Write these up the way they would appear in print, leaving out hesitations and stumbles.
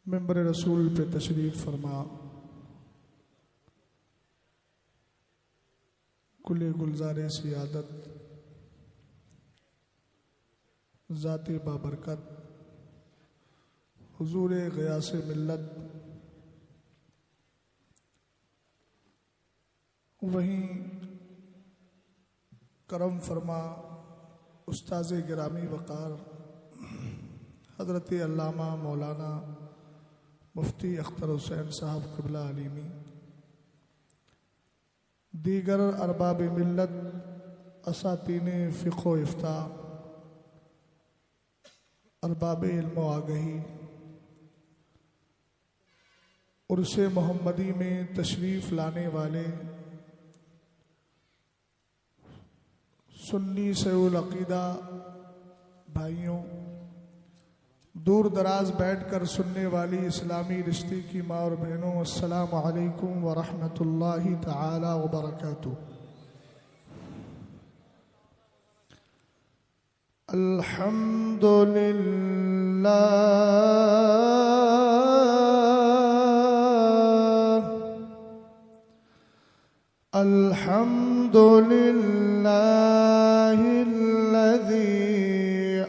Member रसूल पे तशरीफ़ फरमा। कुल गुलज़ार सियादत ज़ाती बाबरकत हुजूर ग़ियास मिल्लत, वहीं करम फरमा उस्ताज़ गिरामी वक़ार हज़रत अल्लामा मौलाना मुफ्ती अख्तर हुसैन साहब क़िबला आलिमी, दीगर अरबाब मिल्लत, असातीने फ़िक़्ह व इफ्ता, अरबाब इल्म व आगही, उर्स मोहम्मदी में तशरीफ़ लाने वाले सुन्नी सऊल अक़ीदा भाइयों, दूर दराज बैठकर सुनने वाली इस्लामी रिश्ते की माँ और बहनों, अस्सलामु अलैकुम व रहमतुल्लाहि तआला व बरकातुहू। अल्हम्दुलिल्लाहिल्लज़ी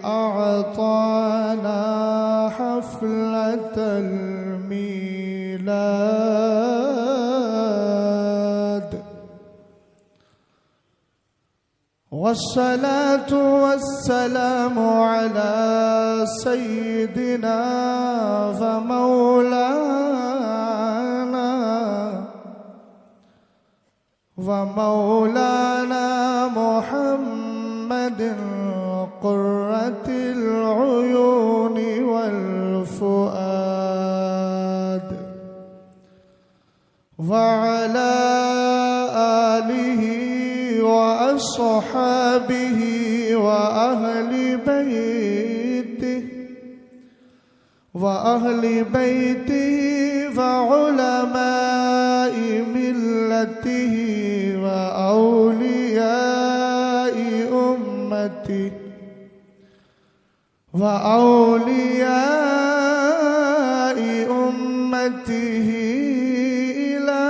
अअताना हफ़्लतल मीलाद वस्सलातु वस्सलामु अला सय्यिदिना व मौलाना मुहम्मदिन क़ुर्रतिल उयूनि वल फ़ुआद व अला आलिहि व अस्हाबिहि व अहली बैतिहि व उलमाई मिल्लतिहि व औलियाई उम्मतिहि इला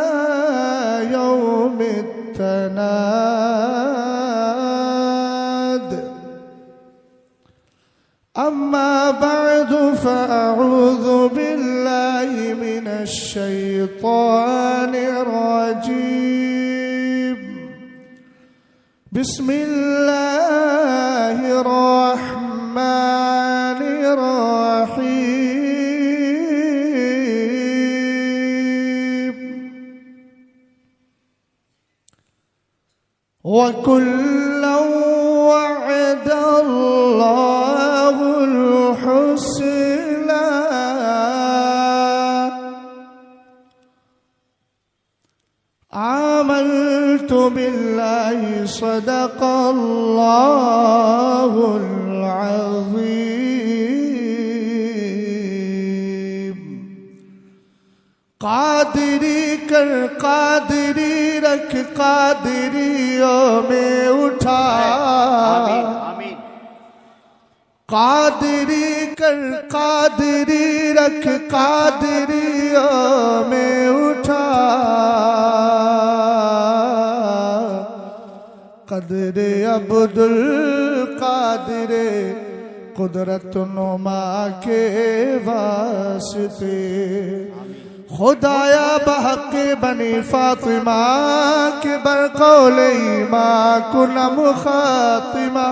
यौमित तनाद। अम्मा बअदु फ़अऊज़ु बिल्लाहि मिनश शैतानिर रजीम। बिस्मिल्लाहिर रहमानिर रहीम। वकुल्लन वअदल्लाहुल हुस्ना आमनतु बिल्लाहि सदक़ल्लाहुल अज़ीम। कादिरी कर कादिरी रख कादिरियों में उठा, कादिरी कर कादिरी रख कादिरियों में उठा। कदरे अब्दुल कादिरे कुदरत नुमा के वास्ते खुदाया बहक बनी फातिमा के बरकौले माँ कुनम खातिमा।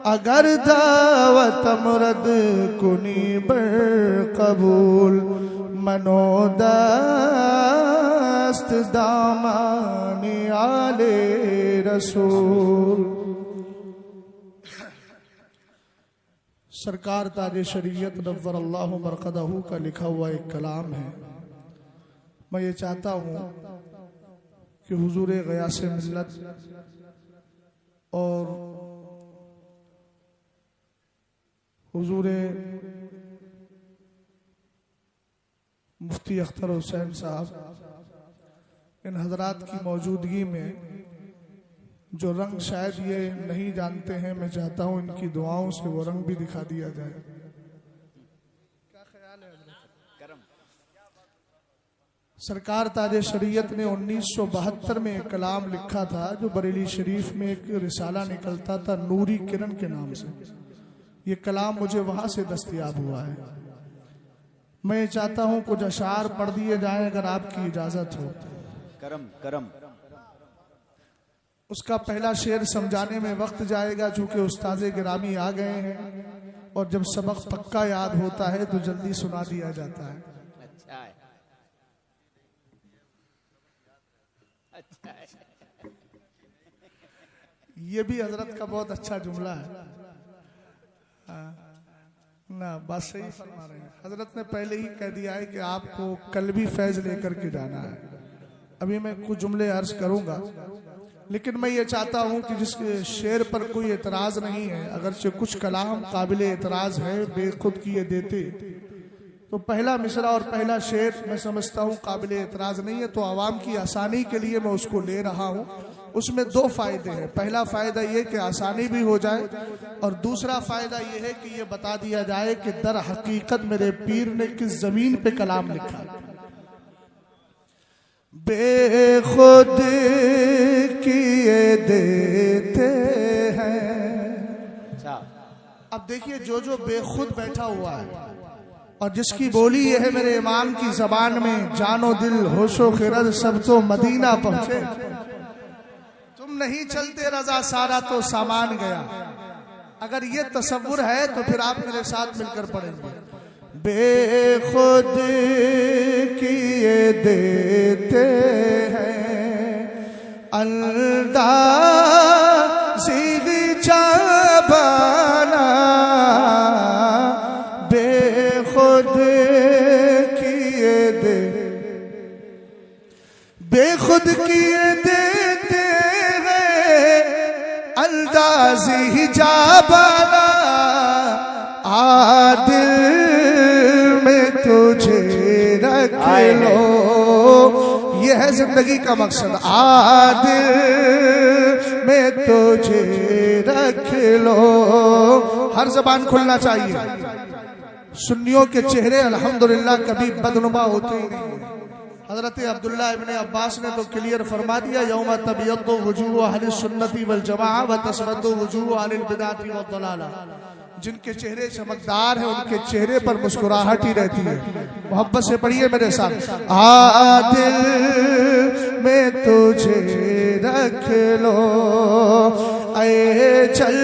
अगर दावत मुरद कुनी बर कबूल मनोदस्त दामानी आले रसूल। सरकार ताज शरीयत नव्वर अल्लाहु मरकदहू का लिखा हुआ एक कलाम है। मैं ये चाहता हूँ कि हुजूर ग़ियास मिल्लत और हुजूर मुफ्ती अख्तर हुसैन साहब इन हजरात की मौजूदगी में जो रंग शायद ये नहीं जानते हैं, मैं चाहता हूँ इनकी दुआओं से वो रंग भी दिखा दिया जाए। क्या ख्याल है? सरकार ताजे शरीयत ने 1972 में एक कलाम लिखा था जो बरेली शरीफ में एक रिसाला निकलता था नूरी किरण के नाम से। ये कलाम मुझे वहां से दस्तयाब हुआ है। मैं चाहता हूं कुछ अशार पढ़ दिए जाएं अगर आपकी इजाजत हो। करम करम। उसका पहला शेर समझाने में वक्त जाएगा चूंकि उस्ताद गिरामी आ गए हैं और जब सबक पक्का याद होता है तो जल्दी सुना दिया जाता है। अच्छा है, अच्छा है। ये भी हजरत का बहुत अच्छा जुमला है। ना बात सही फरमा रहे हैं। हजरत ने पहले ही कह दिया है कि आपको कल भी फैज लेकर के जाना है। अभी मैं कुछ जुमले अर्ज करूंगा, लेकिन मैं ये चाहता हूं कि जिसके शेर पर कोई एतराज नहीं है, अगरचे कुछ कलाम काबिल एतराज है बेखुद किए देते, तो पहला मिसरा और पहला शेर मैं समझता हूं काबिल एतराज नहीं है, तो आवाम की आसानी के लिए मैं उसको ले रहा हूं। उसमें दो फायदे हैं। पहला फायदा ये कि आसानी भी हो जाए और दूसरा फायदा ये है कि ये बता दिया जाए कि दर हकीकत मेरे पीर ने किस जमीन पे कलाम लिखा। बेखुद किए देते हैं। अब देखिए जो जो बेखुद बैठा हुआ है और जिसकी बोली ये है मेरे इमाम की जबान में, जानो दिल होशो खिरद सब तो मदीना पहुंचे, तुम नहीं चलते रजा सारा तो सामान गया। अगर ये तसव्वुर है तो फिर आप मेरे साथ मिलकर पढ़ेंगे। बेखुद किए देते हैं अंदाज़ी चाबाना, बेखुद किए दे, बेखुद किए देते हैं अंदाज़ी चाबाना, आदिल में तुझे रख लो, यह है जिंदगी का मकसद। आदिल में तुझे रख लो, हर जबान खुलना चाहिए। सुन्नियों के चेहरे अल्हम्दुलिल्लाह कभी बदनुमा होते ही नहीं है। हजरत अब्दुल्ला इब्ने अब्बास ने तो क्लियर फरमा दिया, यौम तबियद्दु वजूह अहले सुन्नती वल जमाअह व तस्वद्दु वजूह अहले बिदअती व दलाला। जिनके चेहरे चमकदार हैं उनके चेहरे पर मुस्कुराहट ही रहती है। मोहब्बत से पढ़िए मेरे साथ। आदिल में तुझे रख लो, ऐ चल।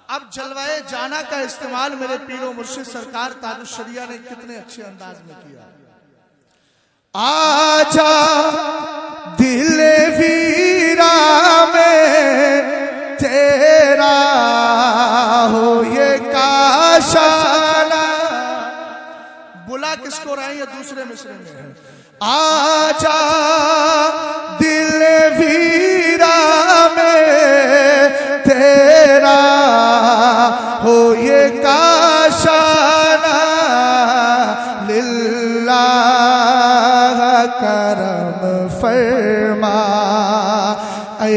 अब जलवाए जाना का इस्तेमाल मेरे पीरो मुर्शिद सरकार ताजुश शरिया ने कितने अच्छे अंदाज में किया। आजा दिले वीरा में तेरा हो ये काशाना। बुला किसको रहे हैं? दूसरे मिसरे में है। आजा दिल वीरा में तेरा हो ये काशाना, लिल्लाह करम फरमा ऐ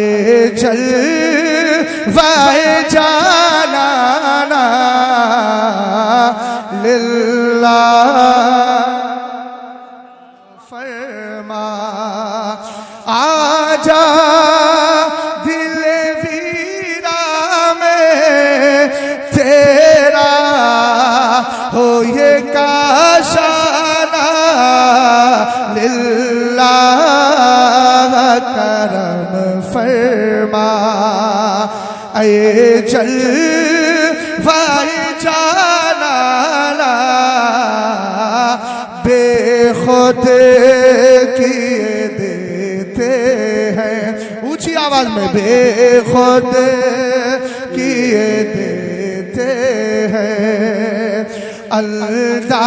जल वाए जाना ना, लिल्लाह फरमा। आजा दिल वीरा में तेरा हो ये काशाना, लिल्लाह करम फरमा ऐ जल वाए जाना, बेखुद किए देते हैं। ऊंची आवाज में बेखुद किए देते हैं अल्लाह।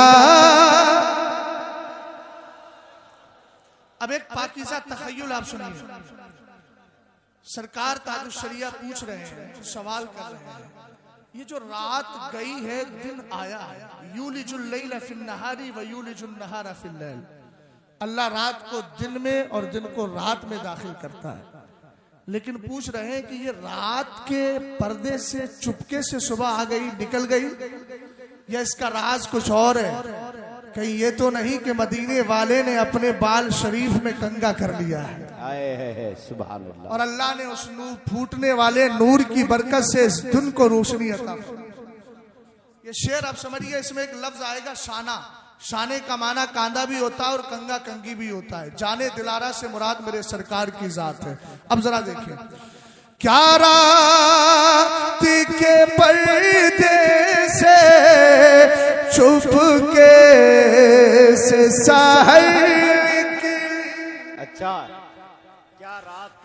अब एक पाकीज़ा तखय्युल आप सुनिए। सरकार ताजुश शरिया पूछ रहे हैं, सवाल कर रहे हैं, ये जो रात गई है दिन आया है, यूलिजुल लैला फिन नहारी व यूलिजुन नहारा फिल लैल। अल्लाह रात को दिन में और दिन को रात में दाखिल करता है, लेकिन पूछ रहे हैं कि ये रात के पर्दे से चुपके से सुबह आ गई निकल गई या इसका राज कुछ और है? कहीं ये तो नहीं कि मदीने वाले ने अपने बाल शरीफ में कंगा कर लिया है आए सुभान अल्लाह। और अल्लाह ने उस नूर फूटने वाले नूर की बरकत से इस दिन को रोशनी अता फरमाई। ये शेर आप समझिए, इसमें एक लफ्ज आएगा शाना। शाने का माना कांदा भी होता है और कंगा कंगी भी होता है। जाने दिलारा से मुराद मेरे सरकार की जात है। अब जरा देखिए, क्या रात के पर्दे से चुपके से सहर की, अच्छा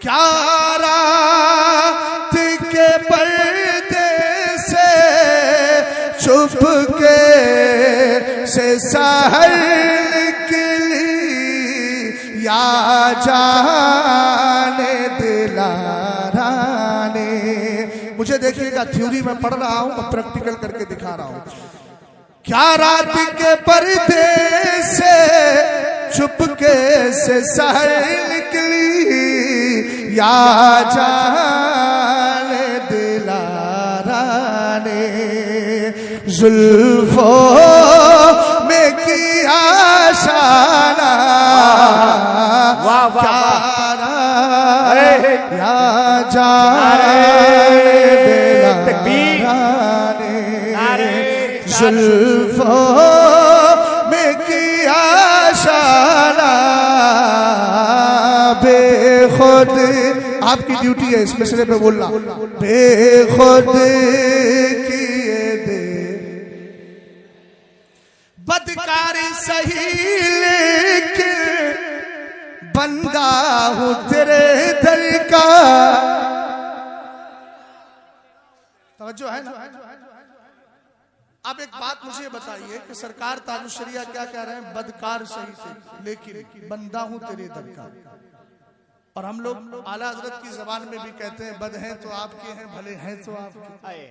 क्या रात के पर्दे से चुपके से सहर निकली, या जाने दिलारा ने। मुझे देखिएगा, थ्योरी में पढ़ रहा हूं, मैं प्रैक्टिकल करके दिखा रहा हूं। क्या रात के पर्दे से चुपके से सहर निकली, या जाने दिलारा ने जुल्फों में किया शाना। या जाने दिलारा ने जुल्फों में किया शाना। बेखुद, आपकी ड्यूटी है इस मसले पे बोलना। बेखुद किए दे बदकारी सही, लेकिन बंदा हूं तेरे दर का। तवज्जो है ना? अब एक बात मुझे बताइए कि सरकार ताजुशरिया क्या कह रहे हैं? बदकार सही थे, लेकिन बंदा हूं तेरे दर का। और हम लोग आला हजरत की जबान में भी कहते हैं, बद हैं तो आपके हैं, भले हैं तो आपके।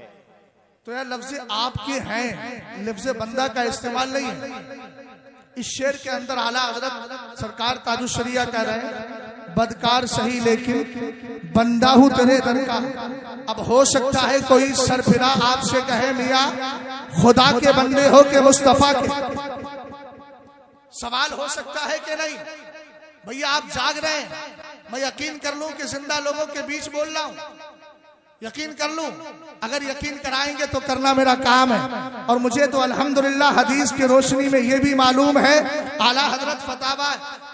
तो यार लफ्ज़ आपके हैं, लफ्ज़ बंदा का इस्तेमाल नहीं है। इस शेर के अंदर आला हजरत सरकार ताजुशरिया कह रहे हैं, बदकार सही लेकिन बंदा हूं तेरे दर का। अब हो सकता है कोई सरफिरा आपसे कहे, मियां खुदा के बंदे हो के मुस्तफा के? सवाल हो सकता है कि नहीं? भैया आप जाग रहे हैं, मैं यकीन कर लूं कि जिंदा लोगों के बीच बोल रहा हूं, यकीन कर लूं। अगर यकीन कराएंगे तो करना मेरा काम है। और मुझे तो अल्हम्दुलिल्लाह हदीस की रोशनी में यह भी मालूम है, आला हजरत फतावा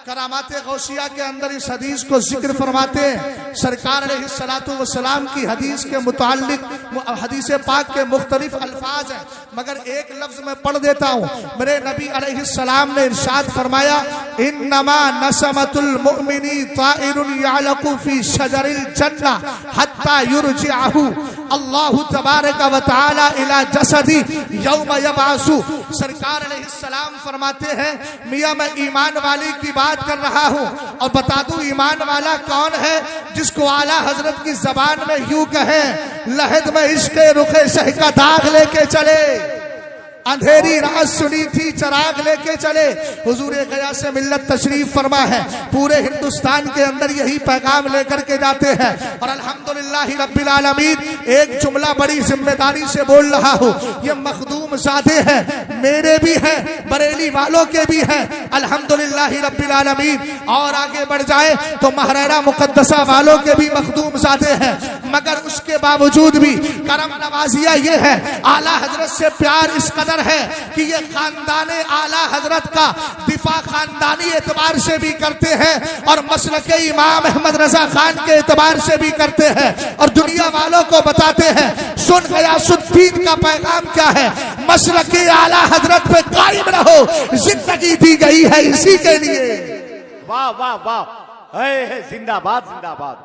करामाते गौसिया के अंदर इस हदीस को जिक्र फरमाते हैं। सरकार अलैहिस्सलातु वस्सलाम की हदीस के मुताल्लिक हदीस पाक के मुख्तलिफ अल्फाज हैं, मगर एक लफ्ज में पढ़ देता हूं। मेरे नबी अलैहिस्सलाम ने इरशाद फरमाया, इन्नमा नसमतुल मुमिनी ताइरुन यालकु फी शजरिल जन्ना हत्ता युरजिअहु अल्लाहु तबारक व तआला इला जसदी यौम यबासु। सरकार अलैहिस्सलाम फरमाते हैं, मियां मैं ईमान वाले की बात कर रहा हूं, और बता दूं ईमान वाला कौन है? जिसको आला हजरत की जबान में यूं कहे, लहद में इश्क रुखे शह का दाग लेके चले, अंधेरी रात सुनी थी चराग लेके चले। हुजूर गया से मिल्लत तशरीफ फरमा है, पूरे हिंदुस्तान के अंदर यही पैगाम लेकर के जाते हैं। और अल्हम्दुलिल्लाह रब्बिल आलमीन, एक जुमला बड़ी जिम्मेदारी से बोल रहा हूँ, ये मखदूम ज़ादे हैं, मेरे भी हैं, बरेली वालों के भी हैं, अल्हम्दुलिल्लाह रब्बिल आलमीन। और आगे बढ़ जाए तो महरेरा मुकद्दसा वालों के भी मखदूम ज़ादे हैं, मगर उसके बावजूद भी करम नवाजिया ये है, आला हजरत से प्यार इस कदर है कि ये खानदाने आला हजरत का दिफा खानदानी एतबार से भी करते हैं और मसलके इमाम अहमद रजा खान के एतबार से भी करते हैं, और दुनिया वालों को बताते हैं, सुन गयासुद्दीन का पैगाम क्या है, मसलके आला हजरत पे कायम रहो, जिंदगी दी गई है इसी के लिए। वाह वाह वाह, जिंदाबाद जिंदाबाद,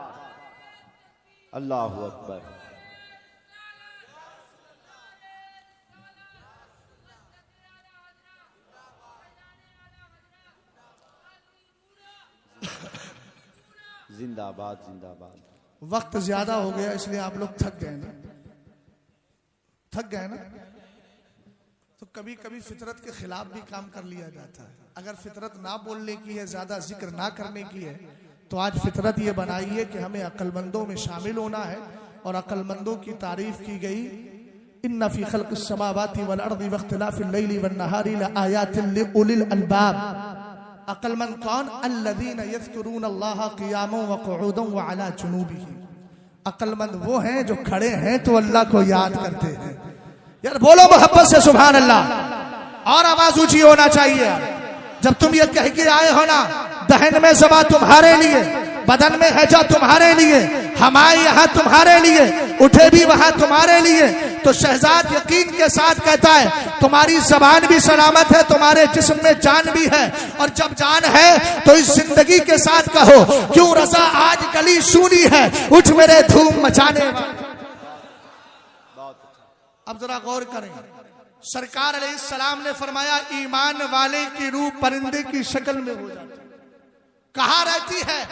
अल्लाह अकबर। जिंदाबाद जिंदाबाद। वक्त ज्यादा हो गया इसलिए आप लोग थक गए ना, थक गए ना? तो कभी कभी फितरत के खिलाफ भी काम कर लिया जाता है। अगर फितरत ना बोलने की है, ज्यादा जिक्र ना करने की है, तो आज फितरत ये बनाई है कि हमें अक्लमंदों में शामिल होना है। और अक्लमंदों की तारीफ की गई इन्ना फी खल्क़िस समावाति वल अर्दि वख्तिलाफिल लैली वन नहारी लआयातिन लिउलिल अलबाब। अक्लमंद कौन? अल्लज़ीना यज़कुरून अल्लाह क़ियामन व क़ुऊदन व अला जुनूबिहिम। अक्लमंद वो हैं जो खड़े हैं तो अल्लाह को याद करते हैं। यार बोलो मोहब्बत से सुभान अल्लाह, और आवाज ऊंची होना चाहिए। जब तुम ये कह के आए हो ना, दहन में ज़बां तुम्हारे लिए, बदन में हैजा तुम्हारे लिए, हमारे यहाँ तुम्हारे लिए, उठे भी वहां तुम्हारे लिए, तो शहजाद यकीन के साथ कहता है तुम्हारी जबान भी सलामत है, तुम्हारे जिस्म में जान भी है, और जब जान है तो इस जिंदगी के साथ कहो क्यों रज़ा आज गली सूनी है, उठ मेरे धूम मचाने वाले। अब जरा गौर करें, सरकार अलैहिस्सलाम ने फरमाया ईमान वाले की रूह परिंदे की शक्ल में हो जाती है। कहाँ रहती है?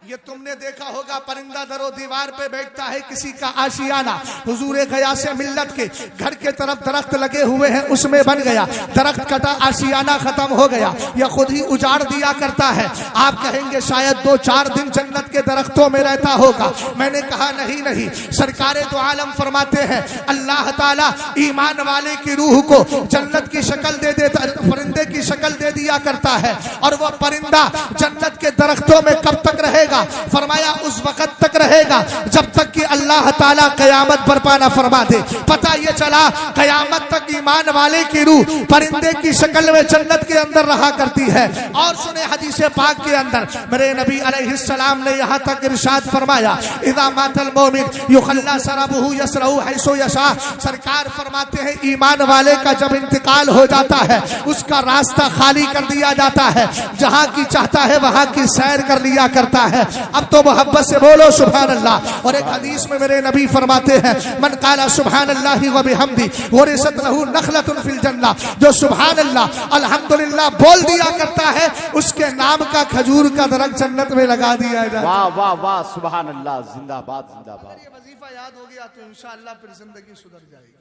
ये तुमने देखा होगा, परिंदा दरो दीवार पे बैठता है, किसी का आशियाना हुजूरे गया से मिल्लत के घर के तरफ दरख्त लगे हुए हैं उसमें बन गया, दरख्त कटा, आशियाना खत्म हो गया, या खुद ही उजाड़ दिया करता है। आप कहेंगे शायद 2-4 दिन जन्नत के दरख्तों में रहता होगा। मैंने कहा नहीं नहीं, सरकारे दो आलम फरमाते हैं अल्लाह ताला ईमान वाले की रूह को जन्नत की शक्ल दे देता, परिंदे की शक्ल दे दिया करता है, और वह परिंदा जन्नत के दरख्तों में कब तक रहेगा? फरमाया उस वक्त तक रहेगा जब तक कि अल्लाह ताला कयामत बर्पा ना फरमा दे। पता ये चला कयामत तक ईमान वाले की रूह परिंदे की शक्ल में जन्नत के अंदर रहा करती है। और सुने हदीस पाक के अंदर मेरे नबी अलैहिस्सलाम ने यहाँ तक इरशाद फरमाया इज़ा मातल मोमिन युखल्ला सरबहु यसरहु हैसो यशा। सरकार फरमाते हैं ईमान वाले का जब इंतकाल हो जाता है उसका रास्ता खाली कर दिया जाता है, जहाँ की चाहता है वहाँ की सैर कर लिया करता है। अब तो मोहब्बत से बोलो सुभान अल्लाह। और एक हदीस में मेरे नबी फरमाते हैं मन काला सुभान अल्लाह व बिहम्दी वरिसत लहू नखलतुन फिल जन्नह, जो सुभान अल्लाह अल्हम्दुलिल्लाह बोल दिया करता है उसके नाम का खजूर का दरख्त जन्नत में लगा दिया जाए। वाह वाह वाह, सुभान अल्लाह, जिंदाबाद जिंदाबाद। ये वजीफा याद हो गया तो इंशाअल्लाह फिर जिंदगी सुधर जाएगी।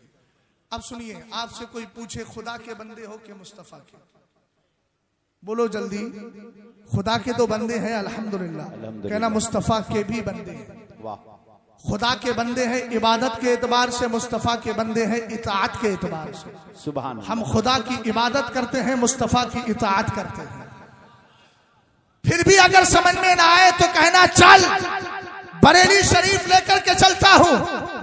अब सुनिए, आपसे कोई पूछे खुदा के बंदे हो कि मुस्तफा के? बोलो जल्दी। खुदा के तो बंदे हैं अल्हम्दुलिल्लाह, कहना मुस्तफा के भी बंदे हैं। वाह, खुदा के बंदे हैं इबादत के एतबार से, मुस्तफा के बंदे हैं इताअत के एतबार से। सुभान। हम खुदा की इबादत करते हैं, मुस्तफा की इताअत करते हैं। फिर भी अगर समझ में ना आए तो कहना चल बरेली शरीफ लेकर के चलता हूं।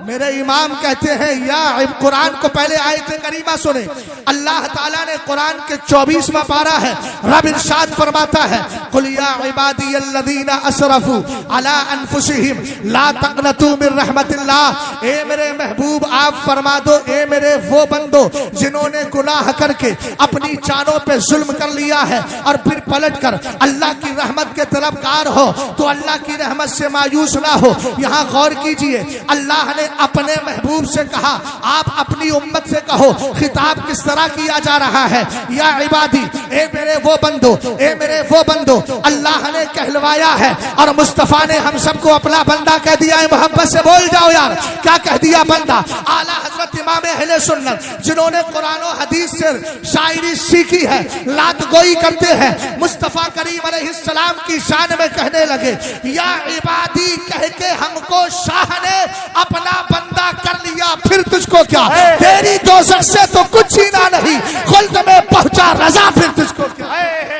मेरे इमाम कहते हैं या कुरान को पहले आयत करीमा सुने। अल्लाह ताला ने कुरान के 24वां पारा है, रब इरशाद फरमाता है कुल या इबादियल्लज़ीना असरफू अला अनफुसिहिम ला तक़नतू मिन रहमतिल्लाह। ए मेरे महबूब आप फरमा दो, ए मेरे वो बंदो जिन्होंने गुनाह करके अपनी जानों पे जुल्म कर लिया है और फिर पलट कर अल्लाह की रहमत के तलबगार हो तो अल्लाह की रहमत से मायूस ना हो। यहाँ गौर कीजिए, अल्लाह ने अपने महबूब से कहा, आप अपनी उम्मत से कहो। खिताब किस तरह किया जा रहा है? या इबादी, ए मेरे वो बंदो, ए मेरे वो बंदो। अल्लाह ने कहलवाया है और मुस्तफा ने हम सबको अपना बंदा कह दिया है। मोहब्बत से बोल जाओ यार, क्या कह दिया बंदा? आला हजरत इमाम अहले सुन्नत जिन्होंने कुरान और हदीस से शायरी सीखी है, लात गोई करते हैं, मुस्तफा करीम अलैहिस्सलाम की शान में कहने लगे या इबादी कह के हमको शाह ने अपना बंदा कर लिया, फिर तुझको क्या? तेरी दोज़ख से तो कुछ ही ना नहीं, खुल्द में पहुंचा रजा, फिर तुझको क्या?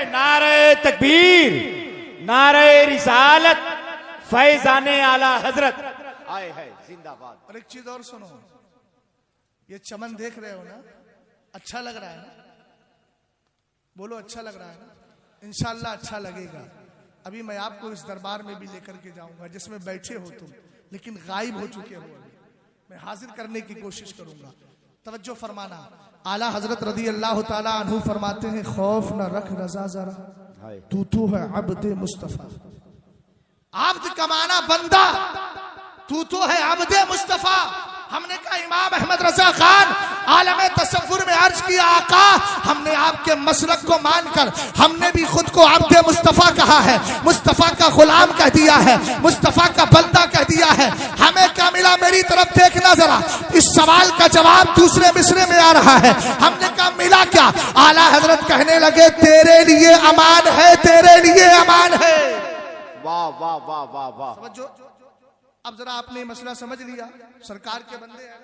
नारे तकबीर, नारे रिसालत, फैजाने आला हजरत आए है जिंदाबाद। और एक चीज और सुनो, ये चमन देख रहे हो ना, अच्छा लग रहा है ना? बोलो अच्छा लग रहा है ना? इंशाअल्लाह अच्छा लगेगा। अभी मैं आपको इस दरबार में भी लेकर के जाऊंगा जिसमें बैठे हो तुम, लेकिन गायब हो चुके हो। मैं हाजिर करने की कोशिश करूंगा, तवज्जो फरमाना। आला हजरत रज़ी अल्लाह ताला अन्हु फरमाते हैं खौफ न रख रजा जरा, तू तो है अब्दे मुस्तफा। आब्द कमाना बंदा, तू तो है अब्दे मुस्तफा। हमने कहा इमाम अहमद रजा खान आलमे तसव्वुर में अर्ज किया, आका हमने आपके मसलक को मानकर हमने भी खुद को अब्दे मुस्तफा कहा है, मुस्तफा का गुलाम कह दिया है, मुस्तफा का बंदा कह दिया है। हमें क्या मिला? मेरी तरफ देखना जरा, इस सवाल का जवाब दूसरे मिसरे में आ रहा है। हमने कहा मिला क्या? आला हजरत कहने लगे तेरे लिए अमान है, तेरे लिए अमान है। वाह वाह वाह वाह वाह। समझो, अब जरा आपने मसला समझ लिया, सरकार के बंदे हैं,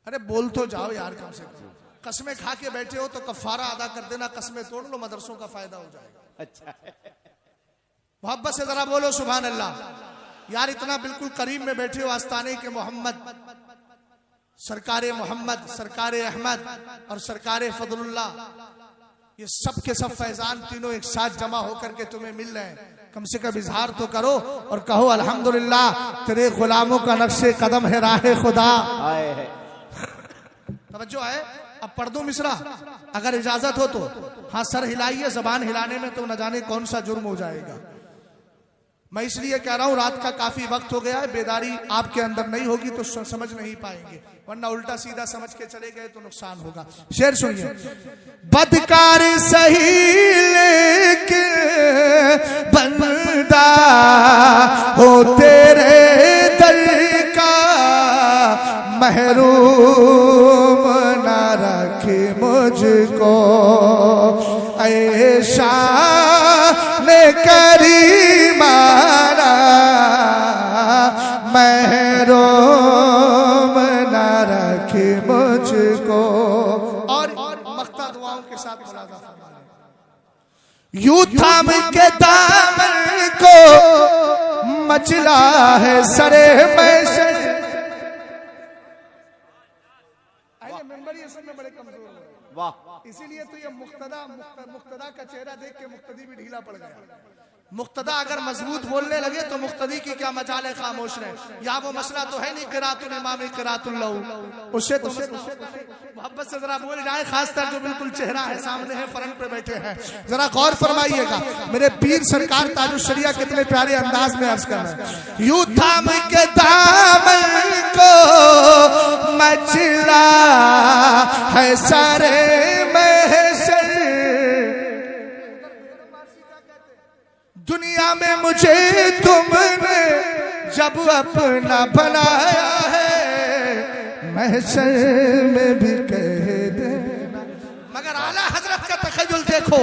अरे बोल तो जाओ यार, कम से कम कसमें खा के बैठे हो तो कफारा अदा कर देना, कसमें तोड़ लो, मदरसों का फायदा हो जाएगा। अच्छा मोहब्बत से जरा बोलो सुभान अल्लाह। यार इतना बिल्कुल करीब में बैठे हो, आस्ताने के मोहम्मद, सरकारे मोहम्मद, सरकारे अहमद और सरकारे फजलुल्लाह, ये सब के सब फैजान तीनों एक साथ जमा होकर के तुम्हें मिल रहे हैं। कम से कम इजहार तो करो और कहो अल्हम्दुलिल्लाह तेरे गुलामों का नक्शे कदम है राहे खुदा। तवज्जो है। अब पढ़ दूं मिसरा अगर इजाजत हो तो। हाँ सर हिलाइए, जबान हिलाने में तो न जाने कौन सा जुर्म हो जाएगा। मैं इसलिए कह रहा हूं रात का काफी वक्त हो गया है, बेदारी आपके अंदर नहीं होगी तो समझ नहीं पाएंगे, वरना उल्टा सीधा समझ के चले गए तो नुकसान होगा। शेर सुनिए। बदकार सही लेके बंदा हो तेरे दर का, महरूम ना रखे मुझको ऐशा ने करीमाना, महरूम ना रखे मुझको। और मख्ता दुआओं के साथ मुलाज़ा फरमाना। यूं थाम के दामन को मचला है सरे महशर। मेंबर ये सब में बड़े कमजोर हो, वाह, इसीलिए तो ये मुक्तदा का चेहरा देख के मुक्तदी भी ढीला पड़ गया। मुक्तदा अगर मजबूत बोलने लगे तो मुक्तदी की क्या मजाल है खामोश रहे। या वो मसला तो है नहीं किरातुल इमाम किरातुल लहू, उससे तो मोहब्बत से जरा बोल जाए, खासकर जो बिल्कुल चेहरा है सामने है, फ्रंट पे बैठे हैं, जरा गौर फरमाइएगा। मेरे पीर सरकार ताजुल शरिया कितने प्यारे अंदाज में अर्ज कर रहे हैं। यूं थाम के दामन को मचला है सारे महशर, दुनिया में मुझे तुमने जब अपना बनाया है, महशर में भी कह देना। मगर आला हजरत का तखय्युल देखो,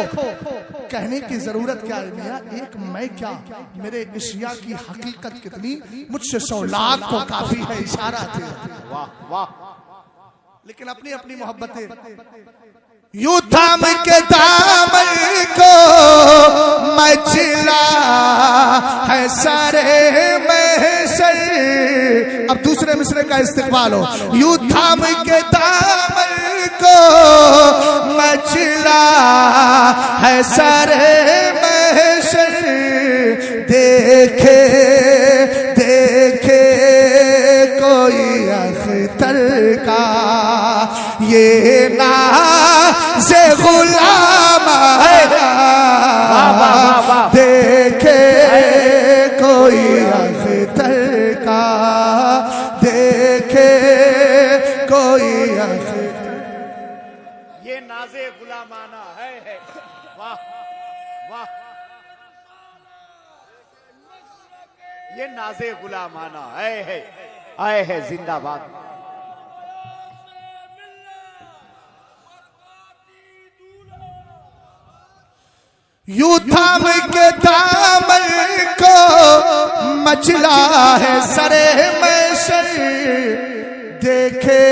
कहने की जरूरत क्या है मियां, एक मैं क्या मेरे इश्या की हकीकत कितनी, मुझसे 100 लाख को काफी है इशारा थे। वाह वाह। लेकिन अपनी अपनी मोहब्बतें। यूं थाम के दामन को मचला है सारे महशर। अब दूसरे मिसरे का इस्तिकबाल हो। यूं थाम के दामन को मचला है सारे महशर, देखे देखे कोई अख्तर का ये नाज़े गुलाम आया, देखे कोई अख्तर का, देखे कोई अख्तर। ये नाज़े गुलामाना है। वाह वाह। ये नाज़े गुलामाना है। आए है जिंदाबाद। यूं थाम के दामन को मचला है सरे महशर, देखे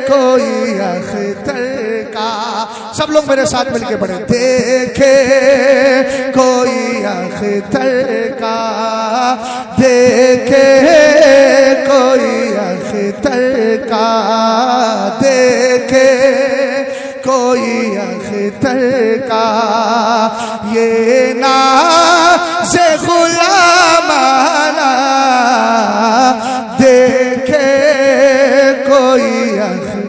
कोई अख्तर का। सब लोग मेरे साथ मिलके पढ़े। देखे कोई अख्तर का, देखे कोई अख्तर का, देखे कोई अख्तर का, ये नाज़े गुलामाना, देखे कोई अख्तर।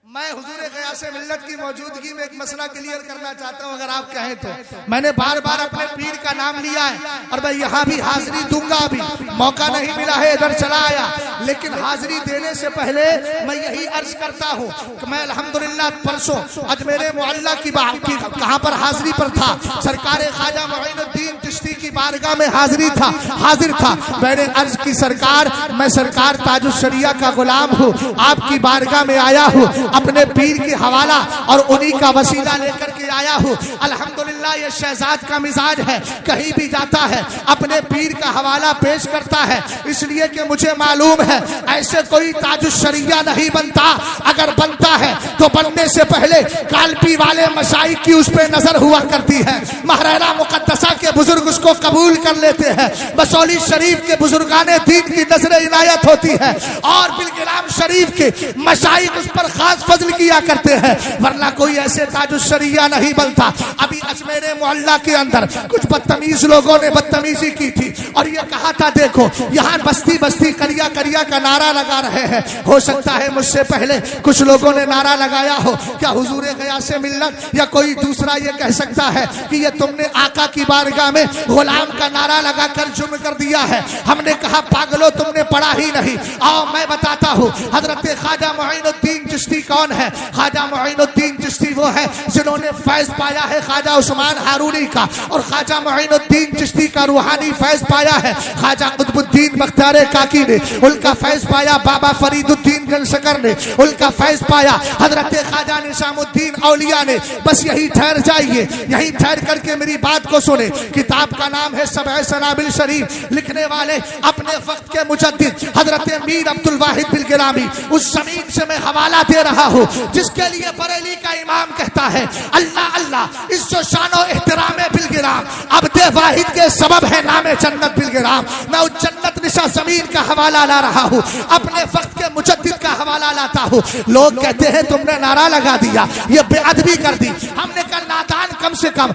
मैं हुजूर ग़ियासे मिल्लत की मौजूदगी में एक मसला क्लियर करना चाहता हूं, अगर आप कहें तो। मैंने बार बार अपने पीर का नाम लिया है और मैं यहाँ भी हाजिरी दूंगा, अभी मौका नहीं मिला है, इधर चला आया। लेकिन हाजिरी देने से पहले मैं यही अर्ज करता हूँ कि मैं अल्हम्दुलिल्लाह परसों अजमेर मुअल्ला की कहाँ पर हाजिरी पर था, सरकार ख्वाजा मुईनुद्दीन चिश्ती की बारगाह में हाजिर था। मैंने अर्ज की सरकार, मैं सरकार ताजुश शरिया का गुलाम हूँ, आपकी बारगाह में आया हूँ, अपने पीर के हवाला और उन्हीं का वसीला लेकर के आया हूँ। अल्हम्दुलिल्लाह ये शहजाद का मिजाज है, कहीं भी जाता है अपने पीर का हवाला पेश करता है, इसलिए कि मुझे मालूम है ऐसे कोई ताजुश शरिया नहीं बनता। अगर बनता है तो बनने से पहले कालपी वाले मशाइख की उस पे नजर हुआ करती है। महराना मुकद्दसा के बुजुर्ग उसको कबूल कर लेते हैं, बसौली शरीफ के बुजुर्गाने दीन की नजर इनायत होती है और बिलगिराम शरीफ के मशाइख उस पर खास फजल किया करते हैं, वरना कोई ऐसे ताजुश शरिया नहीं बनता। अभी अजमेर मोहल्ला के अंदर कुछ बदतमीज लोगों ने बदतमीजी की थी और ये कहा था देखो यहाँ बस्ती बस्ती करिया करिया का नारा लगा रहे हैं। हो सकता है मुझसे पहले कुछ लोगों ने नारा लगाया हो, क्या हुजूरे गया से मिल्लत या कोई दूसरा ये कह सकता है कि ये तुमने आका की बारगाह में गुलाम का नारा लगाकर जुर्म कर दिया है। हमने कहा पागलो तुमने पढ़ा ही नहीं। आओ मैं बताता हूँ हजरत ख्वाजा मोइनुद्दीन चिश्ती कौन है। ख्वाजा मोइनुद्दीन चिश्ती वो है जिन्होंने फैज पाया है ख्वाजा उस्मान हारूनी का, और ख्वाजा मोइनुद्दीन चिश्ती का रूहानी फैज पाया है ख्वाजा कुतुबुद्दीन बख्तियार काकी ने, उनका फैज पाया बाबा फरीदुद्दीन गंजशकर ने, उनका फैज पाया हजरत ख्वाजा निजामुद्दीन औलिया ने। बस यही ठहर जाइए, यही ठहर करके मेरी बात को सुने। किताब का नाम है सबअ सनाबिल शरीफ, लिखने वाले अपने वक्त के मुजद्दिद हजरत मीर अब्दुल वाहिद बिलगिरामी। उस जमीन से मैं हवाला दे रहा हूँ जिसके लिए बरेली का इमाम कहता है अल्लाह अल्लाह इज्जो शानो एहतराम बिलगिराम, अब्दे वाहिद के सबब है नामे जन्नत बिलगिराम। मैं उस जन्नत निशा जमीन का हवाला ला रहा हूँ, अपने वक्त के मुजद्दिद का हवाला लाता हूँ। लोग कहते हैं तुमने नारा लगा दिया, ये बेअदबी कर दी। हमने कहा नादान कम से कम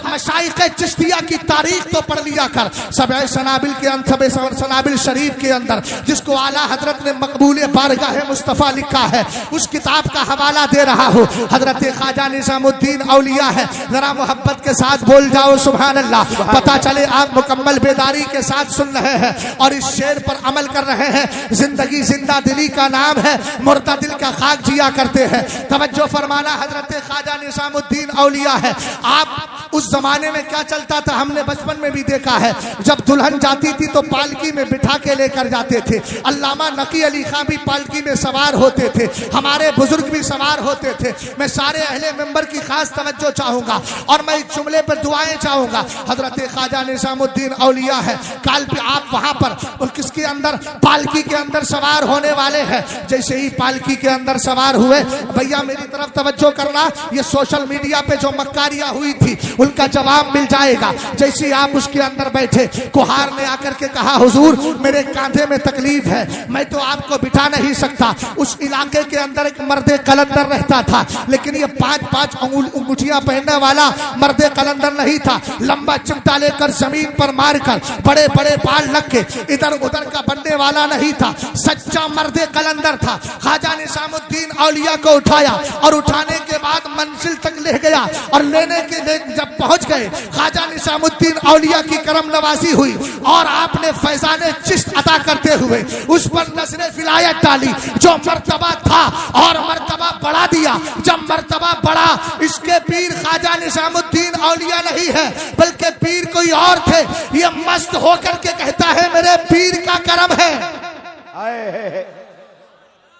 मशाइख चिश्तिया की तारीख तो पढ़ लिया कर। सबअ सनाबिल के अंदर, सबअ सनाबिल शरीफ के अंदर जिसको आला हजरत ने मकबूल बारगाह मुस्तफा लिखा है, उस किताब का हवाला दे रहा हूँ। हजरत ख्वाजा निजामुद्दीन औलिया है, जरा मोहब्बत के साथ बोल जाओ सुभान अल्लाह, पता चले आप मुकम्मल बेदारी के साथ सुन रहे हैं और इस शेर पर अमल कर रहे हैं। जिंदगी जिंदा दिली का नाम है, मुर्दा दिल का खाक जिया करते हैं। तवज्जो फरमाना, हजरत ख्वाजा निजामुद्दीन औलिया है। आप उस जमाने में क्या चलता था हमने बचपन में भी देखा है, जब दुल्हन जाती थी तो पालकी में बिठा के लेकर जाते थे। अल्लामा नकी अली खां भी पालकी में सवार होते थे, हमारे बुजुर्ग भी सवार होते थे। मैं सारे अहले मेंबर की खास तवज्जो चाहूंगा और मैं इस जुमले पर दुआएं चाहूंगा। हजरत ख्वाजा निजामुद्दीन औलिया है, काल पे आप वहां पर और किसके अंदर पालकी के अंदर सवार होने वाले हैं। जैसे ही पालकी के अंदर सवार हुए, भैया मेरी तरफ तवज्जो करना, ये सोशल मीडिया पे जो मक्कारियां हुई थी उनका जवाब मिल जाएगा। जैसे आप उसके अंदर बैठे, कुहार ने आकर के कहा हुजूर मेरे कांधे में तकलीफ है, मैं तो आपको बिठा नहीं सकता। उस इलाके के अंदर एक मर्दे कलंदर रहता था, लेकिन ये 5-5 अंगूठियां पहनने वाला मर्दे कलंदर नहीं था। लंबा चिमटा लेकर जमीन पर मारकर बड़े बड़े बाल लग के इधर उधर का बनने वाला नहीं था, सच्चा मर्दे कलंदर था। ख्वाजा निजामुद्दीन औलिया को उठाया और उठाने के बाद मंजिल तक ले गया और लेने के जब पहुंच गए, ख्वाजा निजामुद्दीन औलिया की करम नवाजी हुई और आपने फैजाने चिश्त अता करते हुए उस पर नजरे विलायत डाली। जो मर्तबा था और मर्तबा बढ़ा दिया। जब मर्तबा बढ़ा, इसके पीर ख्वाजा निजामुद्दीन औलिया नहीं है बल्कि पीर कोई और थे। ये मस्त होकर के कहता है मेरे पीर का करम है।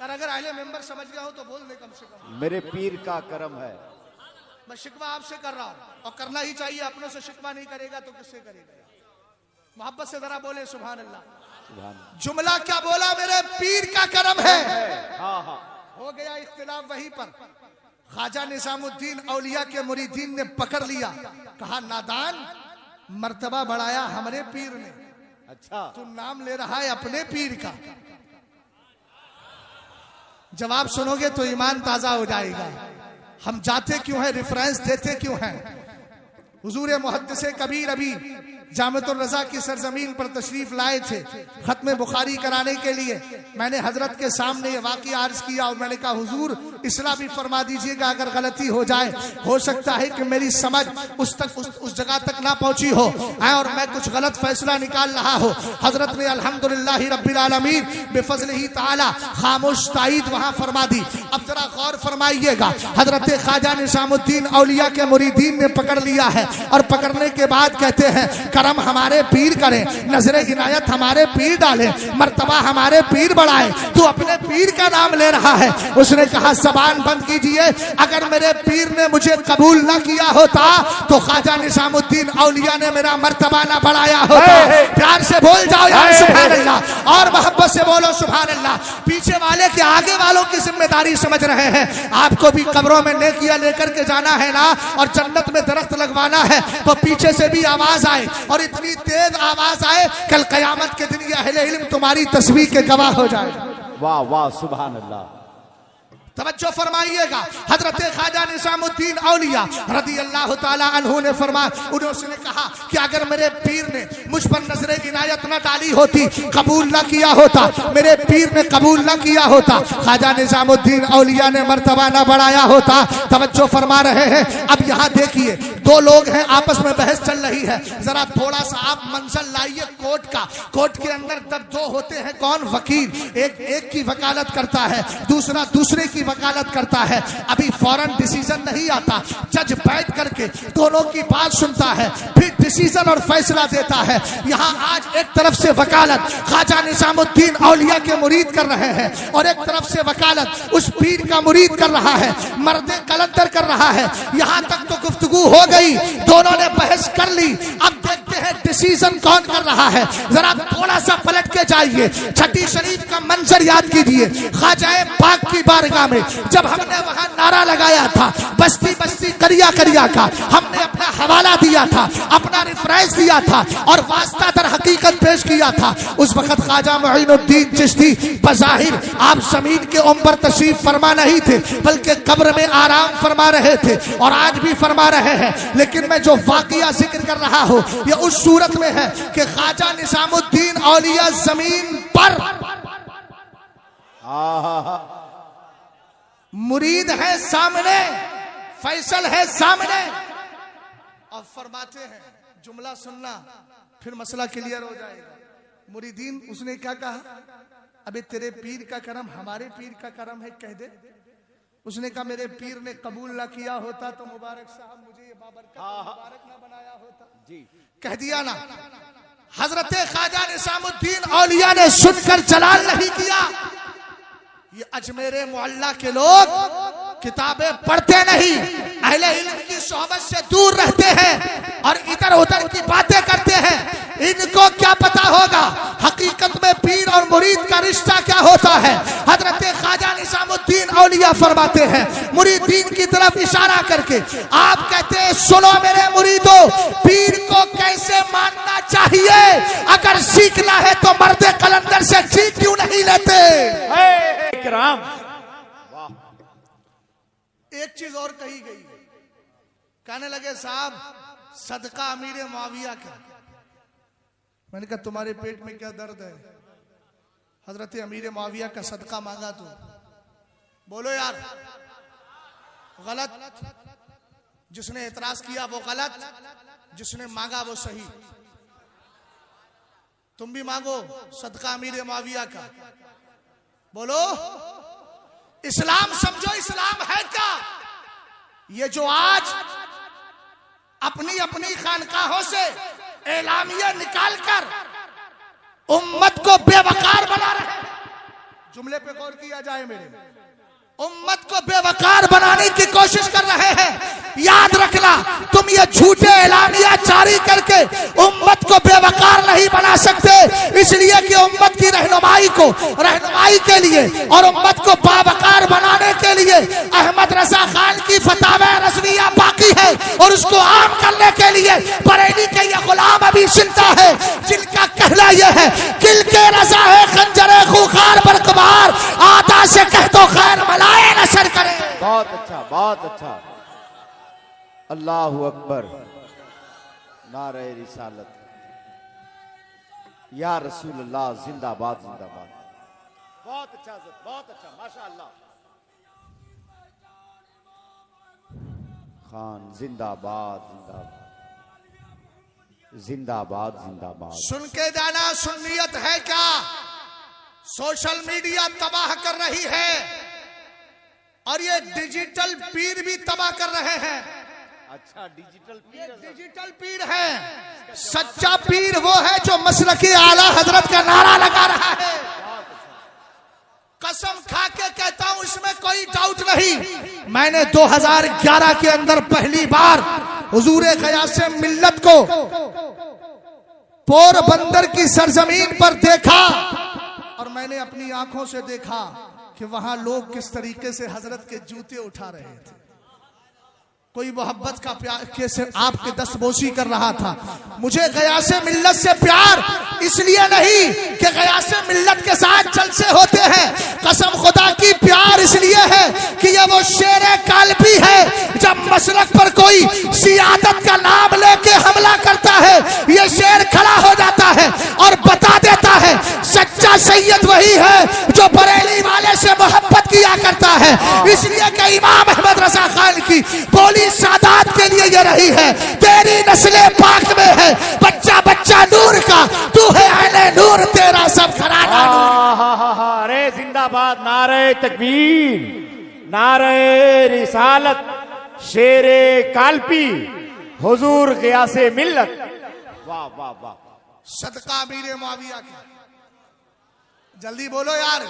अगर अहले मेंबर समझ गया हो तो बोल दे कम से कम, मेरे पीर का करम है। मैं शिकवा आपसे कर रहा हूं और करना ही चाहिए, अपनों से शिकवा नहीं करेगा तो किससे करेगा। मोहब्बत से जरा बोले सुभान अल्लाह। जुमला क्या बोला, मेरे पीर का करम है। हाँ हाँ, हो गया इख्तिलाफ वहीं पर। ख्वाजा निजामुद्दीन औलिया के मुरीदीन ने पकड़ लिया, कहा नादान मर्तबा बढ़ाया हमारे पीर ने, अच्छा तू नाम ले रहा है अपने पीर का। जवाब सुनोगे तो ईमान ताजा हो जाएगा। हम जाते क्यों हैं, रेफरेंस देते क्यों हैं। हुजूर मुहद्दिस कबीर अभी जामतुर रजा की सरजमीन पर तशरीफ लाए थे खत्म बुखारी कराने के लिए। मैंने हजरत के सामने ये वाक़या अर्ज किया और मैंने कहा हुजूर इस्लाह भी फरमा दीजिएगा, अगर गलती हो जाए, हो सकता है कि मेरी समझ उस जगह तक ना पहुंची हो और मैं कुछ गलत फैसला निकाल रहा हो। हजरत ने अल्हम्दुलिल्लाह रब्बिल आलमीन बेफज़लिही ताला खामोश ताईद वहां फरमा दी। अब जरा गौर फरमाइएगा, हजरत ख्वाजा निजामुद्दीन औलिया के मुरीदीन ने पकड़ लिया है और पकड़ने के बाद कहते हैं करम हमारे पीर करें, नजरे इनायत हमारे पीर डाले, मर्तबा हमारे पीर बढ़ाए। तू अपने पीर का नाम ले रहा है। उसने कहा जबान बंद कीजिए, अगर मेरे पीर ने मुझे कबूल ना किया होता तो ख्वाजा निजामुद्दीन औलिया ने मेरा मर्तबा ना बढ़ाया होता। प्यार से बोल जाओ यार सुभान अल्लाह, और मोहब्बत से बोलो सुभान अल्लाह। पीछे वाले के आगे वालों की जिम्मेदारी समझ रहे हैं। आपको भी कब्रों में नेकियां लेकर के जाना है ना, और जन्नत में दरख्त लगवाना है, तो पीछे से भी आवाज आए, और इतनी तेज आवाज आए कल कयामत के दिन ये अहले इल्म तुम्हारी तस्वीर के गवाह हो जाए। वाह वाह सुभान अल्लाह। तवज्जो फरमाइएगा, हजरत ख्वाजा निजामुद्दीन औलिया रदी अल्लाह ताला अन्हु ने फरमाया, उन्होंने कहा कि अगर मेरे पीर ने मुझ पर नजरे इनायत न डाली होती, कबूल न किया होता, मेरे पीर ने कबूल न किया होता, ख्वाजा निजामुद्दीन औलिया ने मर्तबा न बढ़ाया होता। तवज्जो फरमा रहे हैं। अब यहाँ देखिए, दो लोग हैं, आपस में बहस चल रही है। जरा थोड़ा सा आप मंजर लाइए कोर्ट का। कोर्ट के अंदर जब दो होते हैं, कौन वकील, एक की वकालत करता है, दूसरा दूसरे की वकालत करता है। अभी फौरन डिसीजन नहीं आता, जज बैठ करके दोनों की बात सुनता है, फिर डिसीजन और फैसला देता है। यहाँ आज एक तरफ से वकालत ख्वाजा निजामुद्दीन औलिया के मुरीद कर रहे हैं, और एक तरफ से वकालत उस पीर का मुरीद कर रहा है, मर्दे कलंदर कर रहा है। यहाँ तक तो गुफ्तगू हो गई, दोनों ने बहस कर ली। अब देखते हैं डिसीजन कौन कर रहा है। जरा थोड़ा सा पलट के जाइए, छठी शरीफ का मंजर याद कीजिए। ख्वाजा पाक की बारगाह में जब हमने वहां नारा लगाया था, बस्ती बस्ती करिया करिया का, हमने अपना हवाला दिया था, अपना रेफरेंस दिया था, और वास्ता दर हकीकत पेश किया था। उस वक्त ख्वाजा मुईनुद्दीन चिश्ती बज़ाहिर आप जमीन के ऊपर तशरीफ फरमा नहीं थे, बल्कि कब्र में आराम फरमा रहे थे, और आज भी फरमा रहे हैं। लेकिन मैं जो वाकया जिक्र कर रहा हूं, ये उस सूरत में है कि ख्वाजा निजामुद्दीन औलिया जमीन पर मुरीद है सामने, फैसल है सामने, और फरमाते हैं, जुमला सुनना फिर मसला क्लियर हो जाएगा। मुरीदीन उसने क्या कहा, अबे तेरे पीर का करम हमारे पीर का करम है, कह दे। उसने कहा मेरे पीर ने कबूल ना किया होता तो मुबारक साहब मुझे ये बाबरकत मुबारक ना बनाया होता जी, कह दिया ना। हजरत ख्वाजा निजामुद्दीन औलिया ने सुनकर जलाल नहीं किया। ये अजमेरे मोहल्ला के लोग किताबें पढ़ते नहीं, अहले इल्म की सोहबत से दूर रहते हैं, और इधर उधर की बातें करते हैं। इनको क्या पता होगा हकीकत में पीर और मुरीद का रिश्ता क्या होता है। हजरत ख्वाजा निजामुद्दीन औलिया फरमाते हैं, मुरीदीन की तरफ इशारा करके आप कहते हैं, सुनो मेरे मुरीदों, पीर को कैसे मानना चाहिए। अगर सीखना है तो मर्दे कलंदर से सीख क्यों नहीं लेते। राम एक चीज और कही गई, कहने लगे साहब सदका अमीर मुआविया का। मैंने कहा तुम्हारे पेट में क्या दर्द है, हजरत अमीर मुआविया का सदका मांगा तो बोलो यार गलत। जिसने एतराज किया वो गलत, जिसने मांगा वो सही। तुम भी मांगो सदका अमीर मुआविया का, बोलो इस्लाम समझो इस्लाम है क्या। ये जो आज अपनी अपनी खानकाहों से एलामिया निकालकर उम्मत को बेवकार बना रहे हैं, जुमले पे गौर किया जाए मेरे, उम्मत को बेवकार बनाने की कोशिश कर रहे हैं। याद रखना, तुम ये झूठे एलानिया जारी करके उम्मत को बेवकार नहीं बना सकते, इसलिए कि उम्मत की रहनुमाई के लिए और उम्मत को बावकार बनाने के लिए अहमद रजा खान की फतावा रज़विया बाकी है, और उसको आम करने के लिए बरेली के ये गुलाम अभी जिंदा है, जिनका कहना यह है, किल के रजा है खंजरे खूंखार बरकबार, आता से कह तो खैर मलाए नशर करे। बहुत अच्छा, बहुत अच्छा। अल्लाहु अकबर, नारे रिसालत, या रसूल अल्लाह, जिंदाबाद जिंदाबाद। बहुत अच्छा, बहुत अच्छा, माशाअल्लाह। खान जिंदाबाद जिंदाबाद जिंदाबाद जिंदाबाद। सुन के जाना, सुन्नियत है क्या। सोशल मीडिया तबाह कर रही है, और ये डिजिटल पीर भी तबाह कर रहे हैं। अच्छा, डिजिटल पीर। डिजिटल पीर है। सच्चा पीर वो है जो मसलकी आला हजरत का नारा लगा रहा है। कसम खा के कहता हूं, इसमें कोई डाउट नहीं। मैंने 2011 के अंदर पहली बार हुजूरे क़यासे मिल्लत को पोरबंदर की सरजमीन पर देखा और मैंने अपनी आंखों से देखा कि वहां लोग किस तरीके से हजरत के जूते उठा रहे थे। कोई मोहब्बत का प्यार के से आपके दस्तबोसी कर रहा था। मुझे क़यासे मिल्लत से प्यार इसलिए नहीं कि क़यासे मिल्लत के साथ जलसे होते हैं, कसम खुदा की प्यार इसलिए है कि ये वो शेर काल्पी है। जब मसलक पर कोई सियादत का नाम लेके हमला करता है, ये शेर खड़ा हो जाता है और बता देता है सच्चा सैयद वही है जो बरेली वाले से मोहब्बत किया करता है। इसलिए कि इमाम अहमद रजा खान की बोली सादात के लिए ये रही है, तेरी नस्ले पाक में है, बच्चा बच्चा नूर का, तू है आने नूर, तेरा सब घराना नूर। अरे जिंदाबाद, नारे तकबीर, नारे रिसालत, शेरे काल्पी, हुजूर क़यासे मिल्लत। वाह वाह वाह। सदका अमीर मुआविया की। जल्दी बोलो यार।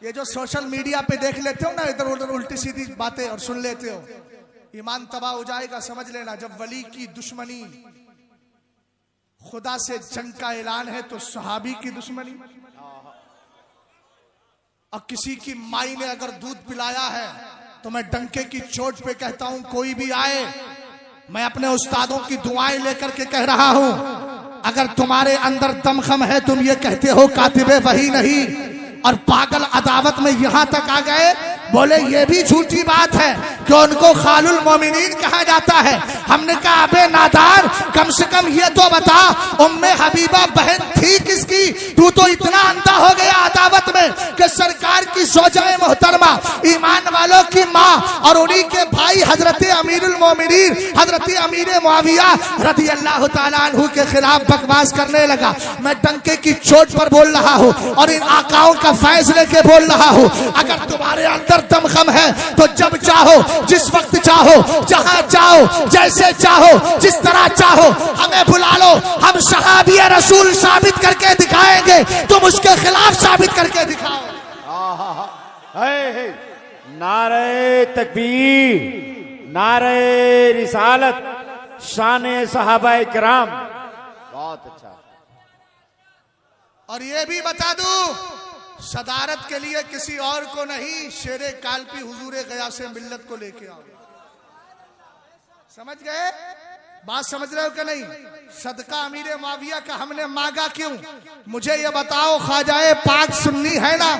ये जो सोशल मीडिया पे देख लेते हो ना इधर उधर उल्टी सीधी बातें और सुन लेते हो, ईमान तबाह हो जाएगा। समझ लेना, जब वली की दुश्मनी खुदा से जंग का ऐलान है तो सहाबी की दुश्मनी। और किसी की माई ने अगर दूध पिलाया है तो मैं डंके की चोट पे कहता हूं, कोई भी आए, मैं अपने उस्तादों की दुआएं लेकर के कह रहा हूं, अगर तुम्हारे अंदर दमखम है, तुम ये कहते हो कातिबे वही नहीं, और पागल अदावत में यहां तक आ गए, बोले ये भी झूठी बात है कि उनको खालुल मोमिनीन कहा जाता है। हमने कहा अबे नादार, कम से कम ये तो बता उम्मे हबीबा बहन थी किसकी? तू तो इतना अंधा हो गया अदावत में कि सरकार की ज़ौजाए मोहतरमा, ईमान वालों की माँ और उन्हीं के भाई हजरत अमीरुल मोमिनीन हजरत अमीर मुआविया रज़ी अल्लाह तआला अन्हु के खिलाफ बकवास करने लगा। मैं डंके की चोट पर बोल रहा हूँ और इन आकाओं का फैज लेके बोल रहा हूँ, अगर तुम्हारे अंदर दमखम है तो जब चाहो, जिस वक्त चाहो, जहां चाहो, जैसे चाहो, जिस तरह चाहो, हमें बुला लो, हम सहाबी रसूल साबित करके दिखाएंगे, तुम उसके खिलाफ साबित करके दिखाओ। नारे तकबीर, नारे रिसालत, शान सहाबाए किराम। बहुत अच्छा। और ये भी बता दूं, सदारत के लिए किसी और को नहीं, शेरे काल्पी हुजूरे क़यासे मिल्लत को लेके आओ। समझ गए? बात समझ रहे हो कि नहीं? सदका अमीर मुआविया का हमने मांगा क्यों? मुझे ये बताओ, ख्वाजाए पाक सुन्नी है ना?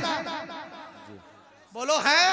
बोलो है?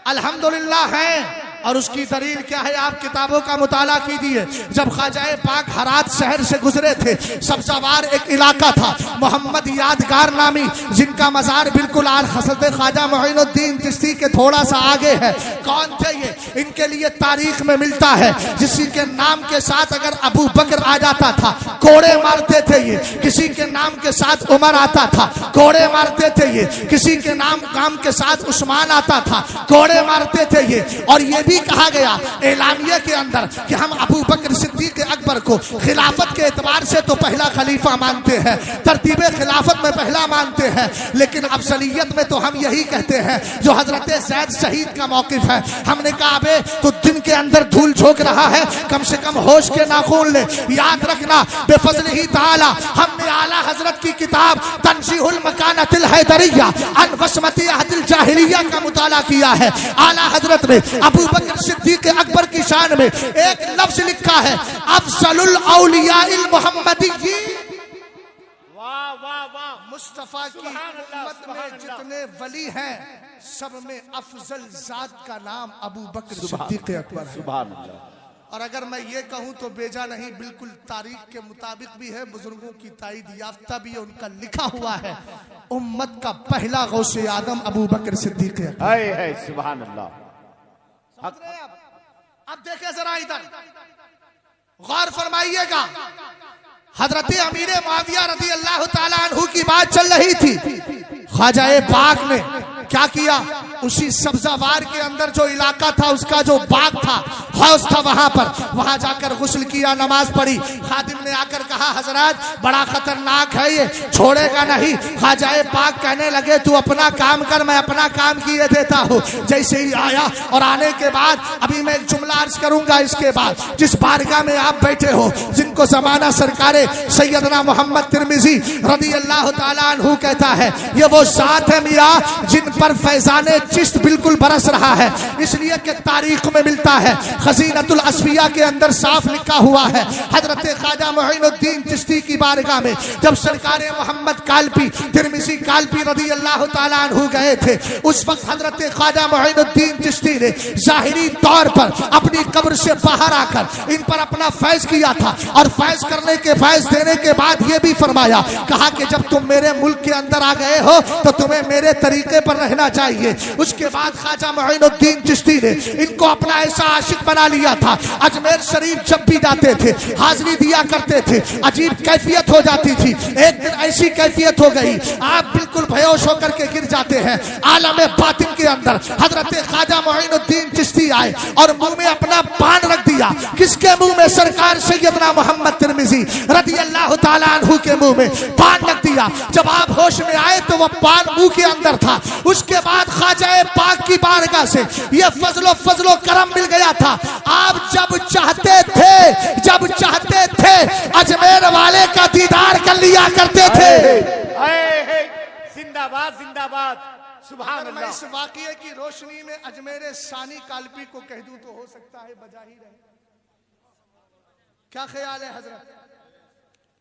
अल्हम्दुलिल्लाह है। और उसकी दलील क्या है? आप किताबों का मुताला कीजिए। जब ख्वाजाए पाक हरात शहर से गुजरे थे, सब्ज़ावार एक इलाका था, मोहम्मद यादगार नामी, जिनका मज़ार बिल्कुल आज हज़रत ख्वाजा मोइनुद्दीन चिश्ती के थोड़ा सा आगे है। कौन थे ये? इनके लिए तारीख में मिलता है, किसी के नाम के साथ अगर अबू बकर आ जाता था, कोड़े मारते थे ये। किसी के नाम के साथ उमर आता था, कोड़े मारते थे ये। किसी के नाम के साथ उस्मान आता था, कोड़े मारते थे ये। और ये भी कहा गया एलामिया के अंदर कि हम अबू बकर सिद्दीक अकबर को खिलाफत के एतबार से तो पहला खलीफा मानते हैं, तरतीब खिलाफत में पहला मानते हैं, लेकिन अफजलियत में तो हम यही कहते हैं जो हजरत ज़ैद शहीद का मौकिफ है। हमने कहा बे तो दिन के अंदर धूल झोंक रहा है, कम से कम होश के नाखून ले। याद रखना, बेफज़लिही ताला हमने आला हजरत की किताब तंज़ीहुल मकानतिल हैदरिया अन वस्मती अहदिल जाहिलिया का मुताला किया है। आला हजरत ने अबू बकर सिद्दीक अकबर की शान में एक लफ्ज लिखा है, अफज़लुल औलियाइल मुहम्मदी। वाह वाह वाह। मुस्तफा की उम्मत में जितने वली हैं, सब में अफजल जात का नाम अबू बकर सिद्दीक अकबर है। सुभान अल्लाह। और अगर मैं ये कहूं तो बेजा नहीं, बिल्कुल तारीख के मुताबिक भी है, बुजुर्गों की ताईद याफ्ता भी है, उनका लिखा हुआ है, उम्मत का पहला गौसे आदम अबू बकर सिद्दीक अकबर। सुभान अल्लाह। अब देखे जरा इधर गौर फरमाइएगा, हजरत अमीर मुआविया रज़ी अल्लाह तआला अन्हु की बात चल रही थी। ख्वाजाए पाक ने क्या किया? उसी सब्जावार के अंदर जो इलाका था, उसका जो बाग था, हौज था, वहां जाकर गुस्ल किया, नमाज पढ़ी। खादिम ने आकर कहा, हजरत बड़ा खतरनाक है ये, छोड़ेगा नहीं। ख्वाजाए पाक कहने लगे, तू अपना काम कर, मैं अपना काम किए देता हूँ। जैसे ही आया और आने के बाद अभी मैं एक जुमला अर्ज करूंगा, इसके बाद जिस बारगाह में आप बैठे हो, जिनको जमाना सरकारे सैयदना मोहम्मद तिरमिजी रदी अल्लाह ताला अन्हु कहता है, ये वो जात है मियाँ जिन पर फैजाने चिश्त बिल्कुल बरस रहा है। इसलिए कि तारीख में मिलता है, खजीनतुल असफिया के अंदर साफ लिखा हुआ है, हजरत ख्वाजा मोइनुद्दीन चिश्ती की बारगाह में जब सरकारे मोहम्मद कालपी तिरमिजी कालपी रदी अल्लाह ताला अन्हु गए थे, उस वक्त हजरत ख्वाजा मोइनुद्दीन चिश्ती ने जाहिरी तौर पर अपनी कब्र से बाहर आकर इन पर अपना फैज किया था। और फैज करने के फैज देने के बाद ये भी फरमाया, कहा कि जब तुम मेरे मुल्क के अंदर आ गए हो तो तुम्हें मेरे तरीके पर रहना चाहिए। उसके बाद ख्वाजा मोइनुद्दीन चिश्ती ने इनको अपना ऐसा आशिक बना लिया था, अजमेर शरीफ जब भी जाते थे हाजिरी दिया करते थे, अजीब कैफियत हो जाती थी। एक दिन ऐसी कैफियत हो गई, आप बिल्कुल बेहोश होकर के गिर जाते हैं। आलम बातिन के अंदर हजरत ख्वाजा मोइनुद्दीन चिश्ती आए और मुंह में अपना पान रख दिया। किसके मुंह में? सरकार सैयदना मोहम्मद तिरमिजी रदी अल्लाह ताला अन्हु के मुंह में पान रख दिया। जब आप होश में आए तो वह पान मुंह के अंदर था। उसके बाद ख्वाजा पाक की बारगाह से यह फजलो करम मिल गया था। आप जब चाहते थे अजमेर वाले का दीदार कर लिया करते थे। जिंदाबाद जिंदाबाद, सुभान अल्लाह। मैं इस वाक़ये की रोशनी में अजमेर सानी कालपी को कह दूं तो हो सकता है बजा ही रहे। क्या ख्याल है हजरत?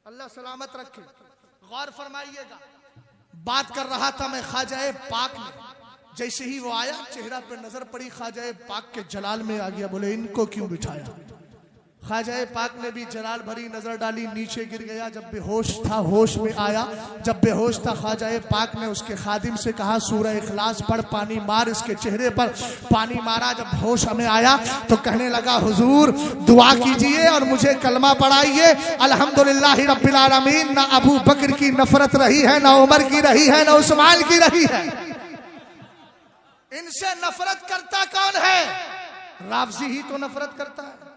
अल्लाह सलामत रखे। गौर फरमाइएगा, बात कर रहा था मैं ख्वाजा पाक में। जैसे ही वो आया, चेहरा पे नजर पड़ी, ख्वाजा पाक के जलाल में आ गया। बोले इनको क्यों बिठाया? ख्वाजा पाक ने भी जलाल भरी नजर डाली, नीचे गिर गया। जब बेहोश था होश में आया। जब बेहोश था ख्वाजा पाक ने उसके खादिम से कहा, सूरह इखलास पढ़, पानी मार। इसके चेहरे पर पानी मारा। जब होश हमें आया तो कहने लगा, हुजूर दुआ कीजिए और मुझे कलमा पढ़ाइए। अल्हम्दुलिल्लाह रब्बिल आलमीन, ना अबू बकर की नफरत रही है, ना उमर की रही है, ना उस्मान की रही है। इनसे नफरत करता कौन है? राफजी ही तो नफरत करता है।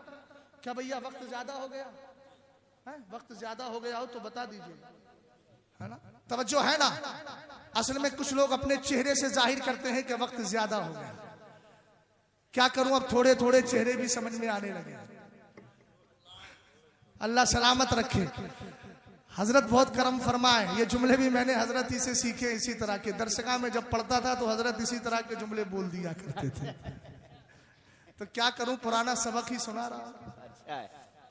क्या भैया वक्त ज्यादा हो गया है? वक्त ज्यादा हो गया हो तो बता दीजिए, है ना? तवज्जो है ना? असल में कुछ लोग अपने चेहरे से जाहिर करते हैं कि वक्त ज्यादा हो गया। क्या करूं, अब थोड़े थोड़े चेहरे भी समझ में आने लगे। अल्लाह सलामत रखे। हजरत बहुत करम फरमाए। ये जुमले भी मैंने हजरत ही से सीखे। इसी तरह के दरसगाह में जब पढ़ता था तो हजरत इसी तरह के जुमले बोल दिया करते थे। तो क्या करूं, पुराना सबक ही सुना रहा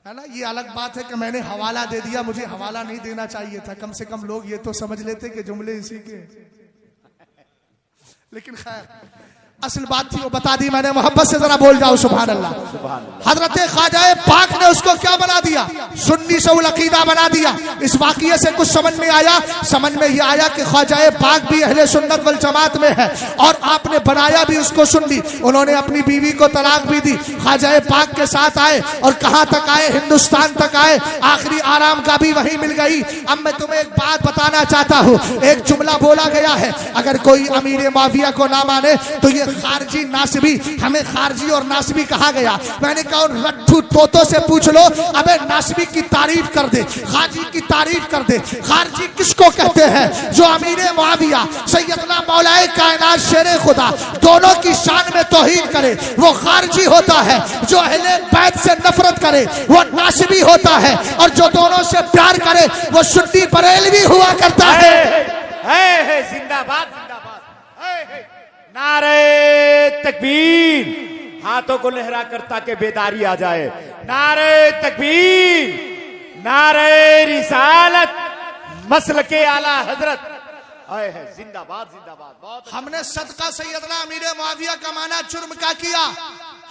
है ना। ये अलग बात है कि मैंने हवाला दे दिया, मुझे हवाला नहीं देना चाहिए था। कम से कम लोग ये तो समझ लेते कि जुमले इसी के। लेकिन खैर, असल बात थी वो बता दी मैंने। मोहब्बत से जरा बोल जाओ सुभान अल्लाह। हजरत ख्वाजा पाक ने उसको क्या बना दिया? सुन्नी सउल अकीदा बना दिया। इस वाक़ये से कुछ समझ में आया। समझ में यह आया कि ख्वाजा पाक भी अहले सुन्नत वल जमात में है और आपने बनाया भी उसको सुन्नी। उन्होंने अपनी बीवी को तलाक भी दी। ख्वाजा पाक के साथ आए और कहां तक आए? हिंदुस्तान तक आए। आखिरी आराम का भी वहीं मिल गई। अब मैं तुम्हें एक बात बताना चाहता हूं। एक जुमला बोला गया है, अगर कोई अमीर मुआविया को ना माने तो ये खारजी नासिबी, हमें खारजी और नासिबी कहा गया। मैंने कहा रट्ठू तोतों से पूछ लो, अबे नासिबी की तारीफ कर दे, खारजी की तारीफ कर दे। खारजी किसको कहते हैं? जो अमीर मुआविया, सैयदना मौलाए कायनात शेरे खुदा दोनों की शान में तौहीन करे वो खारजी होता है। जो अहले बैत से नफरत करे वो नासिबी होता है। और जो दोनों से प्यार करे वो सुन्नी बरेलवी हुआ करता है। जिंदाबाद जिंदाबाद। नारे तकबीर, हाथों को लहरा कर ताकि बेदारी आ जाए। नारे तकबीर, नारे रिसालत, मसलके आला हजरत। जिंदाबाद जिंदाबाद। बहुत हमने सदका सैयदना अमीर मुआविया का माना जुर्म का किया।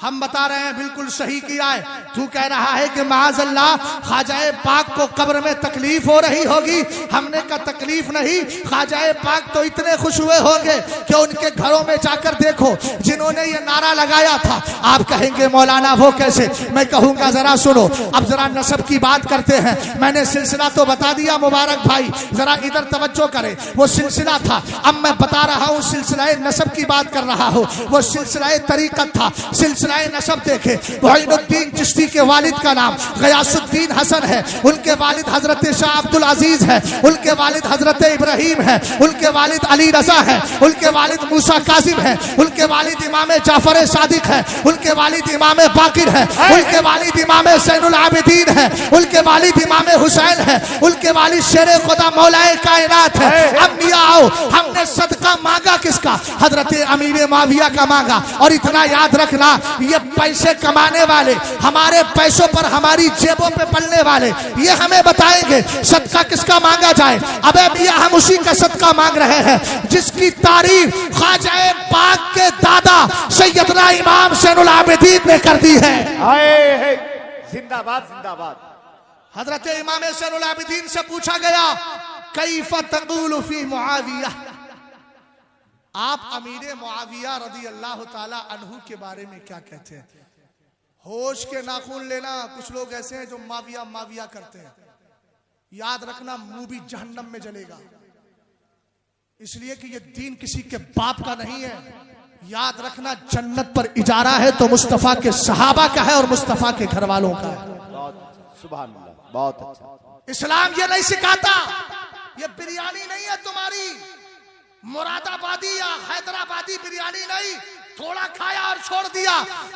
हम बता रहे हैं बिल्कुल सही किया है। तू कह रहा है कि माअज़ल्लाह ख्वाजा पाक को कब्र में तकलीफ हो रही होगी। हमने कहा तकलीफ नहीं, ख्वाजा पाक तो इतने खुश हुए होंगे कि उनके घरों में जाकर देखो जिन्होंने ये नारा लगाया था। आप कहेंगे मौलाना वो कैसे? मैं कहूंगा जरा सुनो। अब जरा नसब की बात करते हैं। मैंने सिलसिला तो बता दिया मुबारक भाई, जरा इधर तवज्जो करें। वो सिलसिला था, अब मैं बता रहा हूँ सिलसिला नसब की बात कर रहा हूँ। वो सिलसिला तरीकत था, सिलसिला नसब देखे। मोइनुद्दीन चिश्ती के वालिद का नाम गयासुद्दीन हसन है, उनके वालिद हजरत शाह अब्दुल अजीज है, उनके वालिद हजरत इब्राहिम है, उनके वालिद अली रजा है, उनके वालिद मूसा कासिम है, उनके वालिद इमाम जाफर सादिक है, उनके वालिद इमाम बाकिर है, उनके वालिद इमाम ज़ैनुल आबिदीन है, उनके वालिद इमाम हुसैन है, उनके वालिद शेरे खुदा मौलाए कायनात है। अब मियां आओ, हमने सदका मांगा किसका? हजरत अमीर माविया का मांगा। और इतना याद रखना, ये पैसे कमाने वाले, हमारे पैसों पर हमारी जेबों पे पलने वाले, ये हमें बताएंगे सदका किसका मांगा जाए। अबे मियां हम उसी का सदका मांग रहे हैं जिसकी तारीफ ख्वाजा पाक के दादा सैयदना इमाम ज़ैनुल आबिदीन ने कर दी है। जिंदाबाद जिंदाबाद। हजरत इमाम ज़ैनुल आबिदीन से पूछा गया कैफ़ तक़ूलु फ़ी मुआविया, आप अमीर मुआविया रज़ी अल्लाह ताला अन्हु के बारे में क्या कहते हैं? होश के नाखून लेना, कुछ लोग ऐसे हैं जो माविया माविया करते हैं। याद रखना मुंह भी जहन्नम में जलेगा, इसलिए कि ये दीन किसी के बाप का नहीं है। याद रखना जन्नत पर इजारा है तो मुस्तफा के सहाबा का है और मुस्तफा के घर वालों का है। सुभान अल्लाह, बहुत अच्छा। इस्लाम ये नहीं सिखाता, ये बिरयानी नहीं है तुम्हारी, मुरादाबादी या हैदराबादी बिरयानी नहीं, थोड़ा खाया और छोड़ दिया।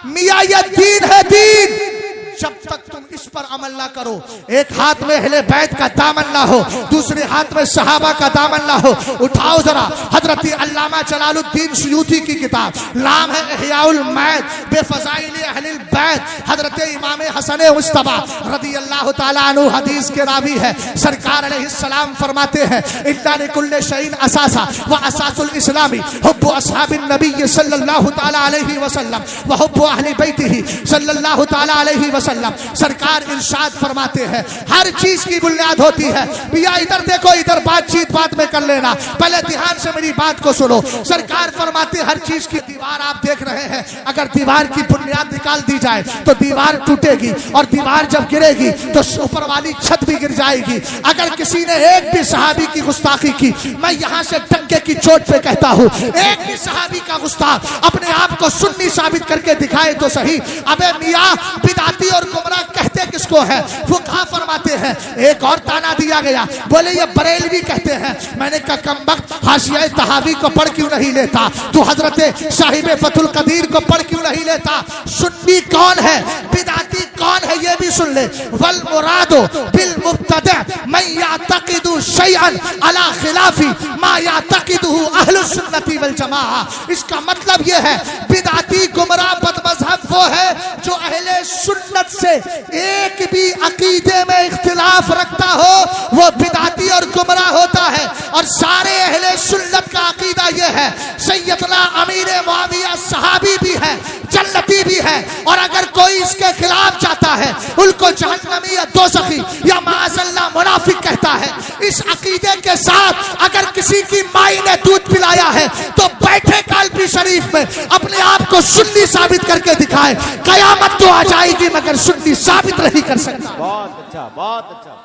मियां ये दीन है, दीन। जब तक तुम इस पर अमल ना करो, एक हाथ में अहले बैत का दामन ना हो, दूसरे हाथ में सहाबा का दामन ना हो। उठाओ जरा हजरत अल्लामा जलालुद्दीन सुयूती की किताब, नाम है इहयाउल मौत बेफज़ाइल अहलिल बैत। हजरत इमाम हसन मुज्तबा रज़ी अल्लाह ताला अन्हु हदीस के रावी है। सरकार अलैहिस्सलाम फरमाते हैं इन्ना लिकुल्लि शैइन असासा व असासुल इस्लामी हुब्बु अस्हाबिन नबी सल्लल्लाहु ताला अलैहि वसल्लम व हुब्बु अहली बैतिही सल्लल्लाहु ताला अलैहि वसल्लम। सरकार इरशाद फरमाते हैं हर चीज की बुनियाद होती है। भैया इधर देखो, इधर बातचीत बात में कर लेना, पहले ध्यान से मेरी बात को सुनो। सरकार फरमाते हर चीज की दीवार आप देख रहे हैं, अगर दीवार की बुनियाद निकाल दी जाए तो दीवार टूटेगी, और दीवार जब गिरेगी तो ऊपर वाली छत भी गिर जाएगी। अगर किसी ने एक भी सहाबी की गुस्ताखी की, मैं यहाँ से डंके की चोट पे कहता हूँ, एक भी सहाबी का गुस्ताख अपने आप को सुन्नी साबित करके दिखाए तो सही। अबे मियां बिदाती और गुमराह कहते किसको है? फुकहा फरमाते हैं। एक और ताना दिया गया, बोले ये बरेलवी कहते हैं। मैंने कहा कमबख्त हाशिया तहावी को पढ़ क्यों नहीं लेता? तू हजरत साहिब फतुल कदीर को पढ़ क्यों नहीं लेता? सुन्नी कौन है, बिदाती कौन है, ये भी सुन ले। वल मुरादो बिल मुब्तदा मैं यातकिदु शैअन अला खिलाफी मा यातकिदुहु अहलुस सुन्नती वल जमाआ। इसका मतलब ये है बिदाती गुमराह बदमज़हब वो है जो अहले सुन्नत से एक भी अकीदे में इख्तिलाफ रखता हो, वो बिदाती और गुमराह होता है। और सारे अहले सुन्नत का अकीदा ये है सैयदना अमीर मुआविया सहाबी भी है, जन्नती भी है, और अगर कोई इसके खिलाफ जाता है उनको जहन्नमी या दोज़खी या माअज़ल्लाह मुनाफिक कहता है। इस अकीदे के साथ अगर किसी की माई ने दूध पिलाया है तो बैठे कालपी शरीफ में अपने आप को सुन्नी साबित करके दिखाए। कयामत तो आ जाएगी मगर सुन्नी साबित नहीं कर सकता। बहुत अच्छा, बहुत अच्छा।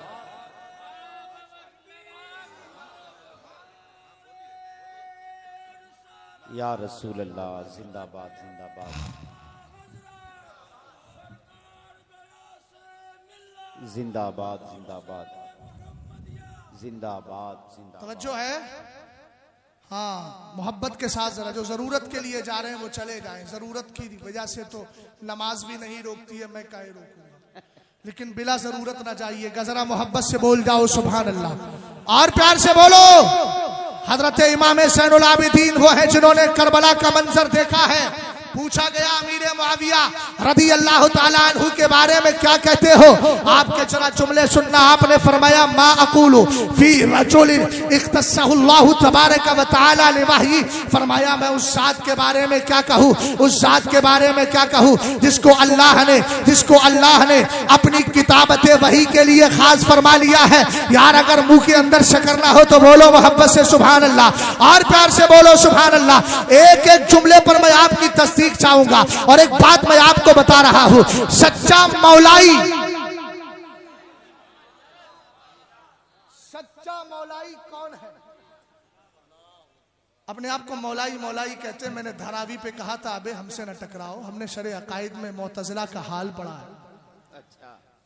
या रसूल अल्लाह, जिंदाबाद जिंदाबाद जिंदाबाद जिंदाबाद जिंदाबाद जिंदाबाद। तवज्जो है? हाँ, मोहब्बत के साथ जरा, जो जरूरत के लिए जा रहे हैं वो चले जाएं। जरूरत की वजह से तो नमाज भी नहीं रोकती है, मैं काहे रोकूंगा, लेकिन बिला जरूरत ना जाइएगा। जरा मोहब्बत से बोल जाओ सुभान अल्लाह, और प्यार से बोलो। हजरत इमाम ज़ैनुल आबिदीन वो है जिन्होंने करबला का मंजर देखा है। पूछा गया अमीर मुआविया रदी अल्लाह ताला अन्हु के बारे में क्या कहते हो? आपके जरा जुमले सुनना। आपने फरमाया मा अकूलु फी रजुलिन इख्तस्सहुल्लाहु तबारक व तआला लिवाही। फरमाया मैं उस जात के बारे में क्या कहूँ, उस जात के बारे में क्या कहूँ जिसको अल्लाह ने अपनी किताबत वही के लिए खास फरमा लिया है। यार अगर मुंह के अंदर शक्कर ना हो तो बोलो मोहब्बत से सुभान अल्लाह और प्यार से बोलो सुभान अल्लाह। एक एक जुमले पर मैं आपकी तस्दीक चाहूंगा और एक बात मैं आपको बता रहा हूं, सच्चा मौलाई कौन है? अपने आप को मौलाई कहते हैं। मैंने धारावी पे कहा था अबे हमसे न टकराओ, हमने शरे अकायद में मुअतज़िला का हाल पढ़ा है।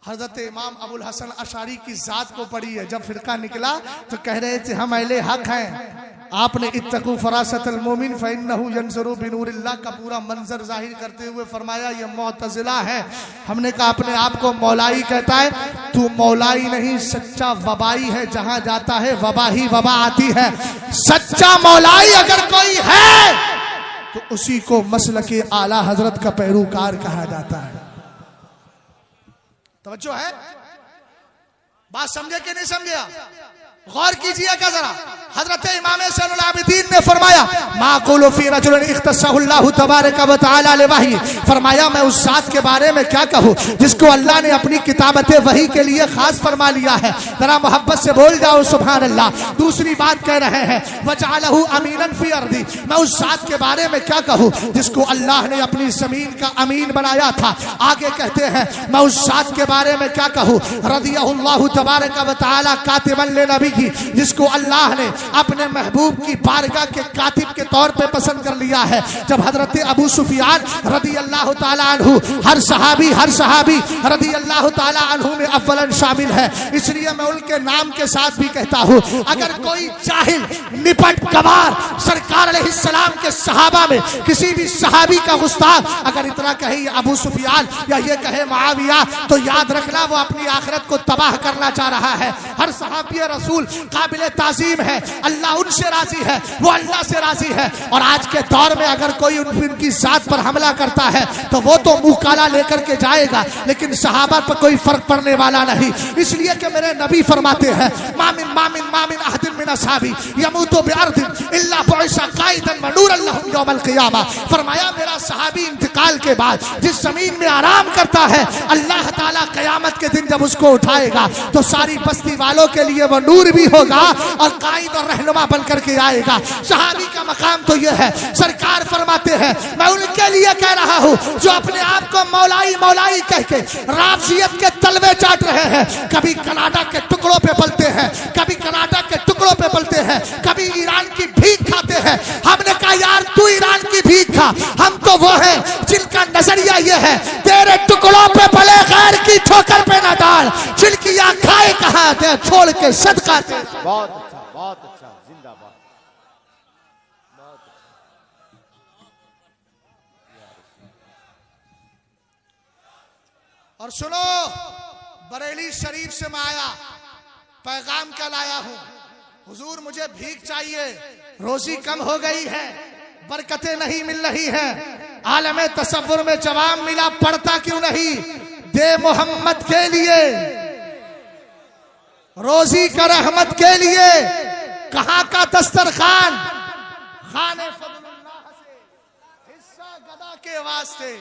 हजरत इमाम अबुल हसन अशारी की जात को पढ़ी है। जब फिरका निकला तो कह रहे थे हम अहले हक हैं। आपने इत्तकू फरासतल मोमिन फइन्नहु यंज़ुरु बिनूरिल्लाह का पूरा मंजर जाहिर करते हुए फरमाया ये मुअतज़िला है। हमने कहा अपने आप को मौलाई कहता है, तू मौलाई नहीं सच्चा वबाई है। जहां जाता है वबा ही वबा आती है। सच्चा मौलाई अगर कोई है तो उसी को मसलके आला हजरत का पैरोकार कहा जाता है। तवज्जो है? बात समझे कि नहीं समझे? गौर कीजिएगा जरा। हजरत इमाम ज़ैनुल आबिदीन ने फरमाया माक़ूलु फी रजुलिन इख्तस्सहुल्लाहु तबारक व तआला लिवाही। फरमाया मैं उस जात के बारे में क्या कहूँ जिसको अल्लाह ने अपनी किताबत वही के लिए खास फरमा लिया है। जरा मोहब्बत से बोल जाओ सुभान अल्लाह। दूसरी बात कह रहे हैं वजअलहु अमीनन फी अर्दी। मैं उस जात के बारे में क्या कहूँ जिसको अल्लाह ने अपनी जमीन का अमीन बनाया था। आगे कहते हैं मैं उस जात के बारे में क्या कहूँ रदियहुल्लाहु तबारक व तआला कातिबन लिनबी, जिसको अल्लाह ने अपने महबूब की बारगाह के कातिब के तौर पे पसंद कर लिया है। जब हजरत अबू सुफियान रदी अल्लाह ताला अन्हु, हर सहाबी रदी अल्लाह ताला अन्हु में अव्वलन शामिल है, इसलिए मैं उनके नाम के साथ भी कहता हूँ। अगर कोई जाहिल निपट गवार सरकार अलैहिस्सलाम के सहाबा में किसी भी सहाबी का गुस्ताख अगर इतना कहे अबू सुफियान या ये कहे मुआविया तो याद रखना वो अपनी आखिरत को तबाह करना चाह रहा है। हर सहाबी रसूल काबिल ताजीम है, अल्लाह उनसे राजी है, वो अल्लाह से राजी है। और आज के दौर में अगर कोई उनकी जात पर हमला करता है तो वो तो मुंह काला लेकर के जाएगा, लेकिन सहाबा पर कोई फर्क पड़ने वाला नहीं। इसलिए कि मेरे नबी फरमाते हैं मामिन अहदिन मिन असहाबी यमूतु बिअर्दिन इल्ला बुइसा काइदन व नूरन लहुम यौमल क़ियामा। फरमाया मेरा सहाबी इंतकाल के बाद जिस जमीन में आराम करता है अल्लाह ताला क़यामत के दिन जब उसको उठाएगा तो सारी बस्ती वालों के लिए वो नूर भी होगा और कायद और रहनुमा बनकर के आएगा। सहाबी का मकाम तो यह है। सरकार फरमाते हैं मैं उनके लिए कह रहा हूँ जो अपने आप को मौलाई कह के राफजियत के तलवे चाट रहे हैं। कभी कनाडा के टुकड़ों पे पलते हैं, कभी कनाडा के टुकड़ों पे पलते हैं, कभी ईरान की भीख खाते हैं। हमने कहा यार तू ईरान की भीख खा, हम तो वो हैं जिनका नजरिया यह है तेरे टुकड़ों पे पले गैर की ठोकर पे न डाल, जिनकी आंखें कहा थे छोड़ के सदका दे। बहुत अच्छा जिंदाबाद। और सुनो बरेली शरीफ से मैं आया, पैगाम क्या लाया हूं। हुजूर मुझे भीख चाहिए, रोजी कम हो गई है, बरकतें नहीं मिल रही हैं, आलमे तसव्वुर में जवाब मिला पढ़ता क्यों नहीं, दे मोहम्मद के लिए, रोजी का रहमत के लिए। कहां का दस्तरखान, खाने फजलुल्लाह से, हिस्सा गदा के वास्ते।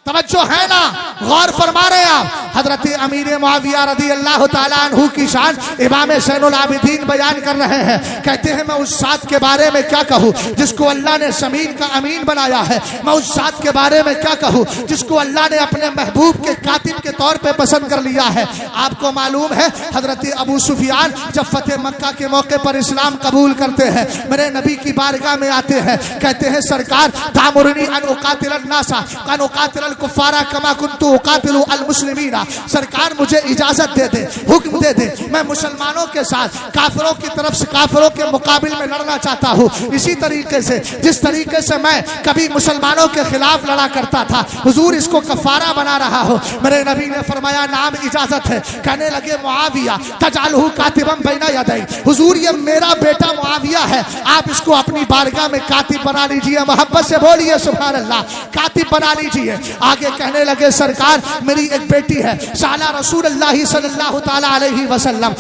तवज्जो है ना, गौर फरमा रहे हैं आप। हजरत अमीर मुआविया रदी अल्लाह ताला अन्हु की शान इमाम ज़ैनुल आबिदीन बयान कर रहे हैं। कहते हैं मैं उस जात के बारे में क्या कहूँ जिसको अल्लाह ने ज़मीन का अमीन बनाया है। मैं उस जात के बारे में क्या कहूँ जिसको अल्लाह ने अपने महबूब के कातिब के तौर पर पसंद कर लिया है। आपको मालूम है हजरत अबू सुफियान जब फतेह मक्का के मौके पर इस्लाम कबूल करते हैं, मेरे नबी की बारगाह में आते हैं, कहते हैं सरकार तामुरनी अन उकातिल अन्नासा अन उकातिल कुफ्फारा कमा कुन्तु उकातिलु अल मुस्लिमीना, सरकार मुझे इजाजत दे दे, हुक्म दे दे, मैं मुसलमानों के साथ काफिरों की तरफ से काफिरों के मुकाबिल में लड़ना चाहता हूँ। इसी तरीके से जिस तरीके से मैं कभी मुसलमानों के खिलाफ लड़ा करता था, हुजूर इसको कफारा बना रहा हो। मेरे नबी ने फरमाया नाम इजाजत है। कहने लगे मुआविया तजालहु कातिबन बैना यदै, हुजूर ये मेरा बेटा मुआविया है, आप इसको अपनी बारगाह में कातिब बना लीजिए। मोहब्बत से बोलिए सुभान अल्लाह, कातिब बना लीजिए। आगे कहने लगे सरकार मेरी एक बेटी है, साला रसूलुल्लाह सल्लल्लाहु तआला अलैहि वसल्लम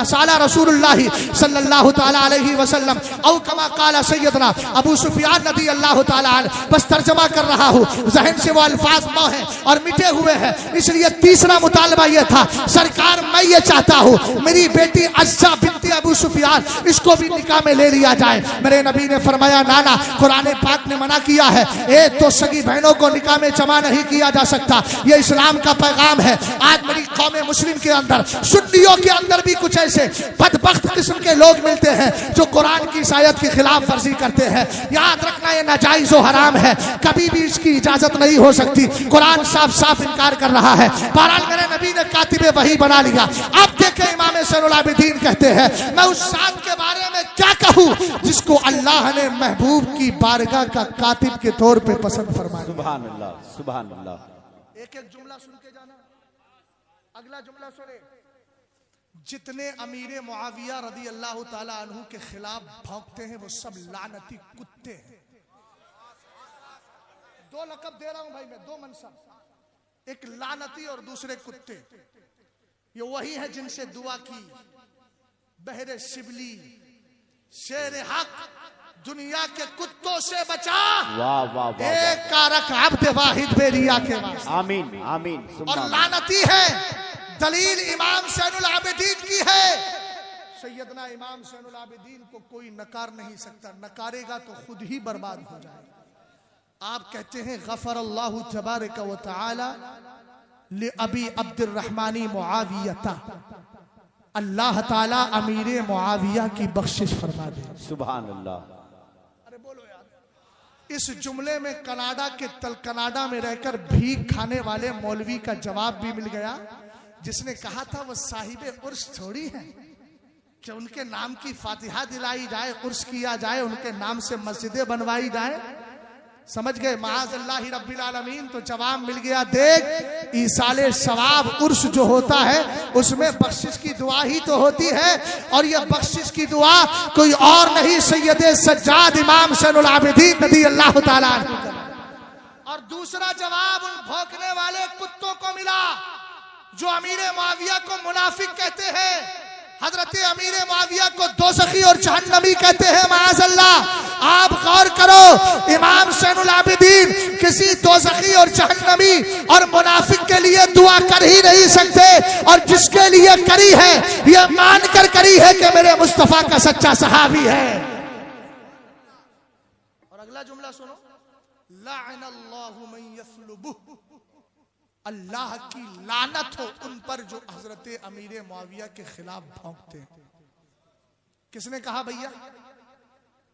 साला रसूलुल्लाह सल्लल्लाहु तआला अलैहि वसल्लम औ कमा काला सैयदना अबू सुफियान रज़ी अल्लाह तआला अन्हु। बस तर्जमा कर रहा हूँ, ज़हन से वो अल्फाज मौ हैं और मिटे हुए हैं, इसलिए तीसरा मुतालबा ये था, सरकार मैं ये चाहता हूँ मेरी बेटी अज़्ज़ा बिन्ती अबू सुफियान इसको भी निकाह में ले लिया जाए। मेरे नबी ने फरमाया नाना, कुरान पाक ने मना किया है, एक तो सगी बहनों को निकाह में जमा नहीं किया जा सकता, ये इस्लाम का पैगाम है। आज मेरी कौम मुस्लिम के अंदर, सुन्नियों के अंदर भी कुछ ऐसे बदबख्त किस्म के लोग मिलते हैं जो कुरान की आयत की खिलाफ वर्जी करते हैं। याद रखना ये नाजायज और हराम है, कभी भी इसकी इजाजत नहीं हो सकती। कुरान साफ साफ इनकार कर रहा है। बहरहाल मेरे नबी ने कातिबे वही बना लिया। अब देखे इमाम ज़ैनुल आबिदीन कहते हैं मैं उस साथ के बारे में क्या कहूँ जिसको अल्लाह ने महबूब की बारगाह का कातिब के तौर पे पसंद फरमाया। सुभान अल्लाह, सुभान अल्लाह। एक एक जुमला सुन के जाना। अगला जुमला सुने, जितने अमीर मुआविया रज़ी अल्लाह ताला अन्हु के खिलाफ भौंकते हैं वो सब लानती कुत्ते हैं। दो लक़ब दे रहा हूं भाई मैं, दो मनसब, एक लानती और दूसरे कुत्ते। ये वही है जिनसे दुआ की, बहरे शिबली शेर हक दुनिया के कुत्तों से बचा, वाह वाह वाह, एक कारक अब्द वाहिद बेरिया के वास्ते। आमीन आमीन। और लानती है, दलील इमाम ज़ैनुल आबिदीन की है। सैयदना इमाम ज़ैनुल आबिदीन को कोई नकार नहीं सकता, नकारेगा तो खुद ही बर्बाद हो जाएगा। आप कहते हैं गफ़रल्लाहु तबारक व तआला लि अबी अब्दुर्रहमानी मुआवियता, अल्लाह ताला अमीर मुआविया की बख्शिश फरमा दे। सुभान अल्लाह। अरे बोलो यार, इस जुमले में कनाडा में रहकर भीख खाने वाले मौलवी का जवाब भी मिल गया, जिसने कहा था वो साहिबे उर्स थोड़ी है कि उनके नाम की फातिहा दिलाई जाए, उर्स किया जाए, उनके नाम से मस्जिदें बनवाई जाए। समझ गए माअज़ल्लाहि रब्बिल आलमीन। तो जवाब मिल गया, देख ईसाले सवाब उर्स जो होता है उसमें बख्शिश की दुआ ही तो होती है, और ये बख्शिश की दुआ कोई और नहीं सैयदे सज्जाद इमाम ज़ैनुल आबिदीन रज़ी अल्लाह ताला अन्हु। और दूसरा जवाब उन भौंकने वाले कुत्तों को मिला जो अमीर मुआविया को मुनाफिक कहते हैं, हजरत अमीर मुआविया को दोज़खी और जहन्नमी कहते हैं। माअज़ल्लाह, आप गौर करो, इमाम ज़ैनुल आबिदीन किसी दोज़खी और जहन्नमी और मुनाफिक के लिए दुआ कर ही नहीं सकते, और जिसके लिए करी है ये मानकर करी है कि मेरे मुस्तफा का सच्चा सहाबी है। और अगला जुमला सुनो, लअनल्लाहु मन यसलुबु, अल्लाह की लानत हो उन पर जो हजरत अमीर मुआविया के खिलाफ भौंकते हैं। किसने कहा भैया?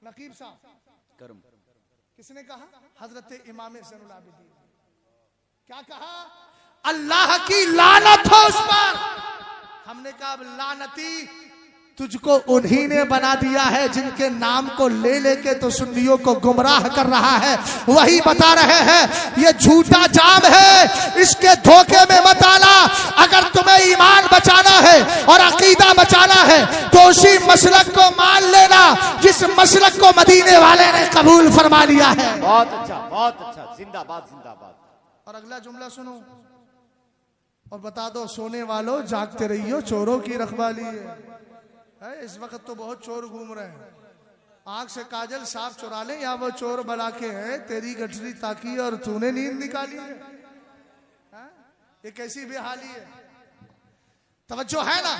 नकीब साहब करम। किसने कहा? हजरत इमाम ज़ैनुल आबिदीन। क्या कहा? अल्लाह की लानत हो उस पर। हमने कहा लानती तुझको उन्हीं ने बना दिया है जिनके नाम को ले लेके तो सुन्नियों को गुमराह कर रहा है। वही बता रहे हैं ये झूठा जाम है, इसके धोखे में मत आना। अगर तुम्हें ईमान बचाना है और अकीदा बचाना है तो उसी मसलक को मान लेना जिस मसलक को मदीने वाले ने कबूल फरमा लिया है। बहुत अच्छा, बहुत अच्छा, जिंदाबाद जिंदाबाद। और अगला जुमला सुनो और बता दो, सोने वालों जागते रहियो, चोरों की रखवाली है। इस वक्त तो बहुत चोर घूम रहे हैं, आंख से काजल साफ चुरा ले, या वो चोर बला के हैं तेरी गठरी ताकी और तूने नींद निकाली है। ये कैसी बेहाली है? तवज्जो है ना?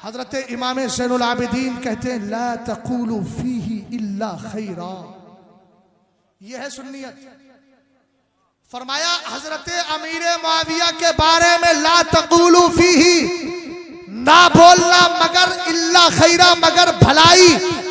हजरत इमाम ज़ैनुल आबिदीन कहते हैं ला तक़ूलू फीही इल्ला खैरा, यह है सुन्नियत। फरमाया हजरत अमीर मुआविया के बारे में ला तक़ूलू फीही, ना बोलना मगर इल्ला खैरा, मगर भलाई,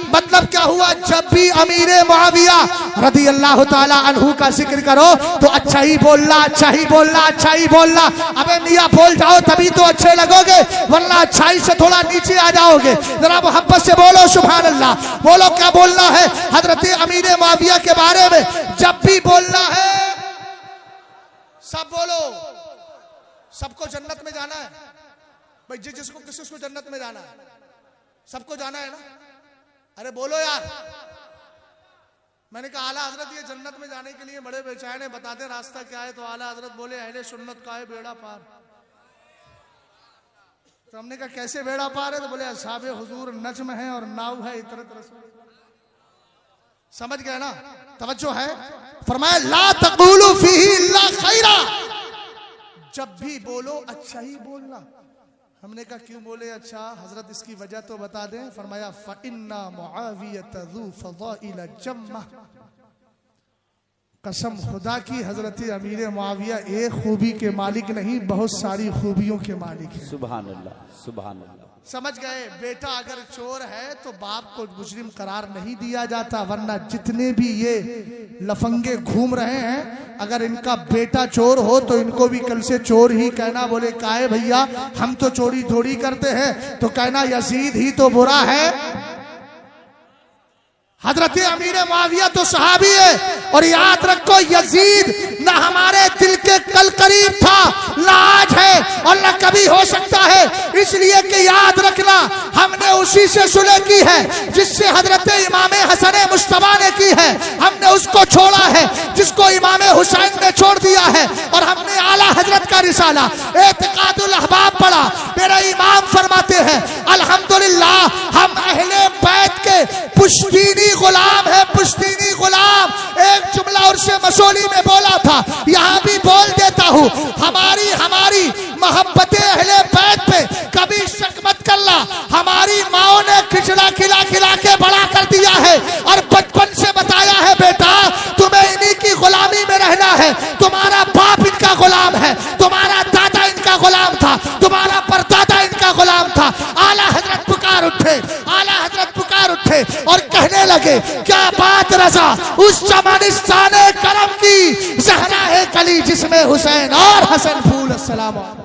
मतलब कि क्या हुआ, जब भी अमीर मुआविया रदी अल्लाह ताला अन्हु का जिक्र करो तो अच्छा ही बोलना, अच्छा ही बोलना, अच्छा ही बोलना। अबे मियां बोल जाओ तभी तो अच्छे लगोगे, वरना अच्छाई से थोड़ा नीचे आ जाओगे। जरा मोहब्बत से बोलो सुभान अल्लाह, बोलो क्या बोलना है हजरत अमीर मुआविया के बारे में। जब भी बोलना है सब बोलो, सबको जन्नत में जाना है भाई, जिसको किसको जन्नत में जाना है, सबको जाना है ना। अरे बोलो यार। मैंने कहा आला हजरत ये जन्नत में जाने के लिए बड़े बेचैन है, बताते रास्ता क्या है। तो आला हजरत बोले अहले सुन्नत का है बेड़ा पार। तो हमने कहा कैसे बेड़ा पार है, तो बोले असहाबे हुजूर नज्म है और नाव है इतरत रसूल। समझ गए ना, तवज्जो है। फरमाया ला तक़ूलू फीही इल्ला खैरा, जब भी बोलो अच्छा ही बोलना। हमने कहा क्यों बोले अच्छा हजरत, इसकी वजह तो बता दें। फरमाया फ़इन्ना मुआवियत ज़ू फ़ज़ाइल जम्मा, कसम खुदा की हजरत अमीर मुआविया एक खूबी के मालिक नहीं, बहुत सारी खूबियों के मालिक है। सुभान अल्लाह, सुभान अल्लाह। समझ गए। बेटा अगर चोर है तो बाप को मुजरिम करार नहीं दिया जाता, वरना जितने भी ये लफंगे घूम रहे हैं अगर इनका बेटा चोर हो तो इनको भी कल से चोर ही कहना। बोले काहे भैया हम तो चोरी थोड़ी करते हैं, तो कहना यजीद ही तो बुरा है। हजरत अमीर मुआविया तो सहाबी है, और याद रखो यजीद न हमारे दिल के कल करीब था, न आज है और न कभी हो सकता है। इसलिए कि याद रखना हमने उसी से सुलह की है जिससे हजरत इमाम हसन मुश्तबा ने की है। हमने उसको छोड़ा है जिसको इमाम हुसैन ने छोड़ दिया है, और हमने आला हजरत का रिसाला एतिकादुल अहबाब पढ़ा। मेरा इमाम फरमाते हैं अल्हम्दुलिल्लाह हम अहले बैत के पुश्तीनी गुलाम है, पुश्तीनी गुलाम। एक जुमला उर्से मसोली में बोला था, यहाँ भी बोल देता हूँ, हमारी मोहब्बतें अहले बैत पे कभी शक मत करना। हमारी माओ ने खिचड़ा खिला खिला के बड़ा कर दिया है, और बचपन से बताया है बेटा तुम्हें इन्हीं की गुलामी में रहना है। तुम्हारा बाप इनका गुलाम है, तुम्हारा दादा इनका गुलाम था, तुम्हारा परदादा इनका गुलाम था। आला हजरत पुकार उठे, आला हजरत पुकार उठे और कहने लगे क्या बात रजा उस चमनिस्तान करम की, ज़हरा है कली जिसमें हुसैन और हसन फूल। अस्सलाम।